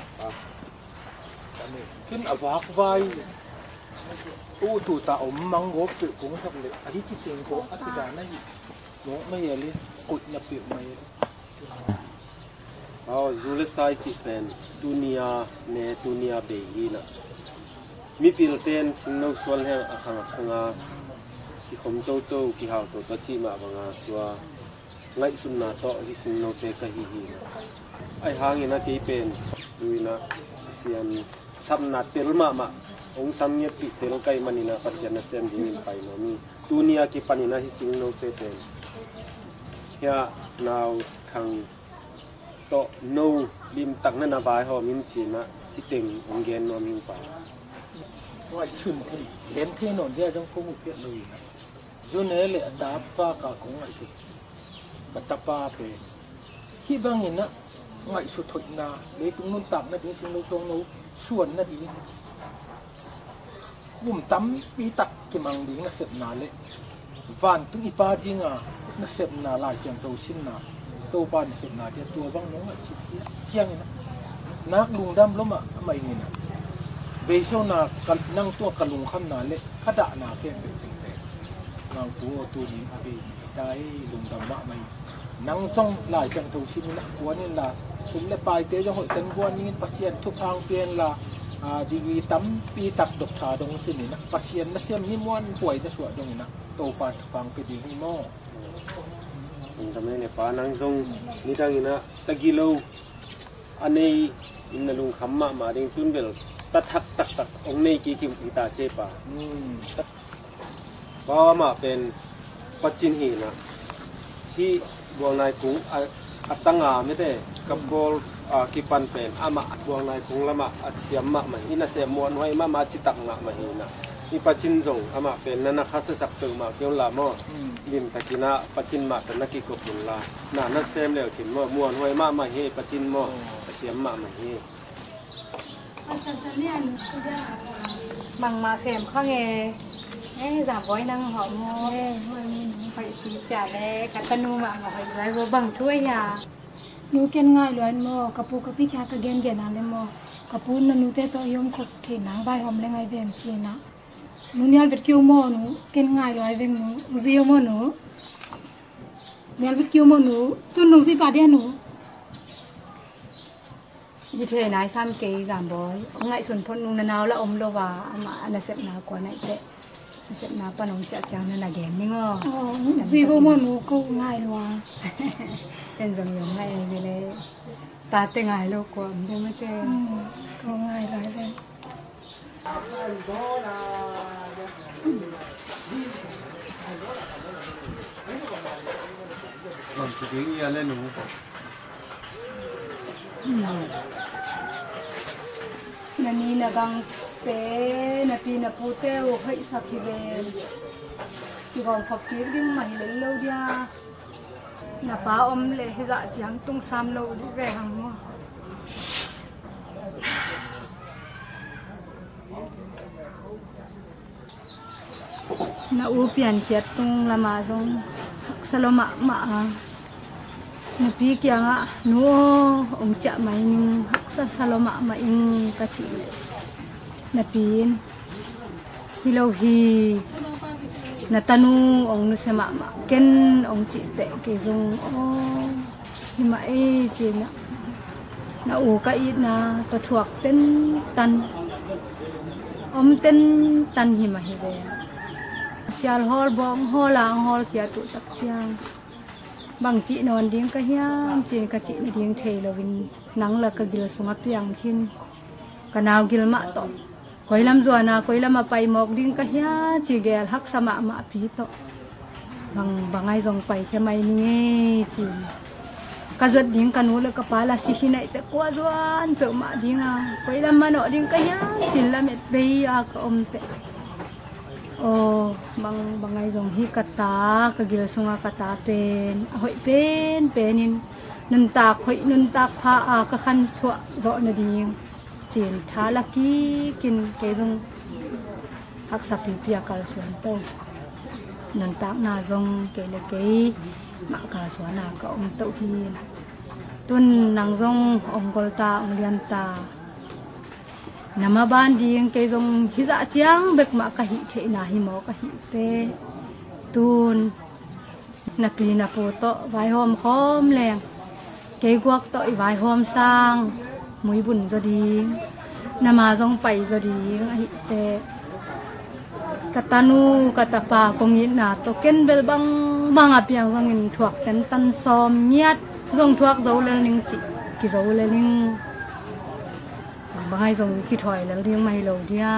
kin avak vai u tu ta om mang go pe kung sak le ari chi teng ko atida na hi no mai ali kut na pe mai zule sai chi pen dunia be hi na mi pil ten sing no swal he khanga ki khom to ki hau to chi ma banga chua ngai sun na to hi sing no te ka hi ai hang ina ti pen duina sian sam na tel ma ong sam ye pi tel kai manina pasian na sem ding pai no mi dunia ki panina hi sing no te pen ya now thang to no lim tak na na bai ho min chi na ti teng ong gen no min pa ngoại chun thì đến thế nổn ra trong khu một viện lùi dù nế lệ đá pha cả cũng ngoại chun và tập ba về khi băng nhìn á ngoại chun thuận na để cũng luôn tạm nó tiếng sinh lâu trong nấu xuân nó đi bùm tắm bí tắc cái măng đi nó sệt nà lệ vàn tung ipa đi ngà nó sệt nà lại chẳng tàu xin nà tàu ban sệt nà thì tua băng nó ngoại chun chiang nè nát lùng đâm lắm à mày nhìn nè về sau na kan nang tua kalung kham na le khada na ke pe pe nang tu tu ni abi dai lung dam ma mai nang song lai chang tu sin na kwa ni la tum le pai te jong hoi ten kwa ni pasien thu phang pien la digi tam pi tak dok tha dong sin ni na pasien na sem ni mon puai na suwa dong na to pa phang pe ding ni mo tamai ne pa nang song ni dang ina tagilo anei in lung kham ma ding tun bel tak ông này kí kim ta chế pa bao mà bên phát triển hi na khi buông này cũng tăng à mấy thế cầm gol kí pan pen ama buông này cũng là mà xiêm mà ina xiêm muôn hoài mà chỉ tặng mà hi na ni phát triển rong ama pen na khá sắc từ mà kêu là mo lim ta kina phát triển mà ta kí có phun là na xiêm leo thì muôn hoài mà hi phát triển mo xiêm mà hi bằng mà xem khó nghe giả vói năng họ mua phải xí trả lẽ cả tân nu mà phải nói vô bằng chuối nhà nu ken ngai loan mo kapu kapi kha ka gen gen ale mo kapu na nu te to yom khot thi nang bai hom le ngai vem chi na nu nyal vet kyu mo nu ken ngai loi vem nu zio mo nu nyal vet kyu mo nu tu nu si pa dia nu như thế này sam cái giảm bói ông ngại xuân phun nung nào là ông đâu và mà anh sẽ nào qua này đấy sẽ nào qua nông chợ chào nên là ghém đi ngô duy vô mà nụ câu ngại loa tên dòng nhiều ngại về đây ta tên ngại lâu quá nhưng mà tên câu ngại lại đây còn cái tiếng nghe lên đúng không? Nà ni nà gang pe nà pi nà pu te o hoi sa ki ve ki gong phak ki ding mai le lo dia nà pa om le hi dạ chiang tung sam lo đi về hàng mo na u pian kiat tung lama rong saloma ma na pi kya nga no ong cha mai ning sa saloma ma ing ka chi na pin hilo hi na tanu ong nu se ma ken ong chi te ke jong o hi ma e chi na u ka i na to thuak ten tan om ten tan hi ma hi ve sial hol bong holang hol kia tu tak chiang bang chi non ding ka hiam chin ka chi na ding thei lovin nang la ka gil sunga piang khin kanaw gil ma to koilam zuana koilam ma pai mok ding ka hia chi gel hak sama ma pi to bangai jong pai ke mai ni nge chi ka zot ding kanu le ka pala si hinai te kwa zuan pe ma ding a koilam ma no ding ka hia chin la met be a ka om te o bangai jong hi kata ka gil sunga kata pen hoi pen penin nun ta pha a ka khan so zo na ding chin tha la ki kin ke jong hak sa pi pia kal suan to nun ta na jong ke le ke ma ka suan na ka to hi tun nang jong ong gol ta ong lian ta nama ban ding ke jong hi za chiang bek ma ka hi the na hi mo ka hi te tun na pi na po to vai hom khom leng ke guak to i vai hom sang mui bun zo ding nama jong pai zo ding hi te katanu katapa kongin na to ken bel bang manga piang jong in thuak ten tan som miat jong thuak zo le ning chi ki zo le ning bangai jong ki thoi le ring mai lo dia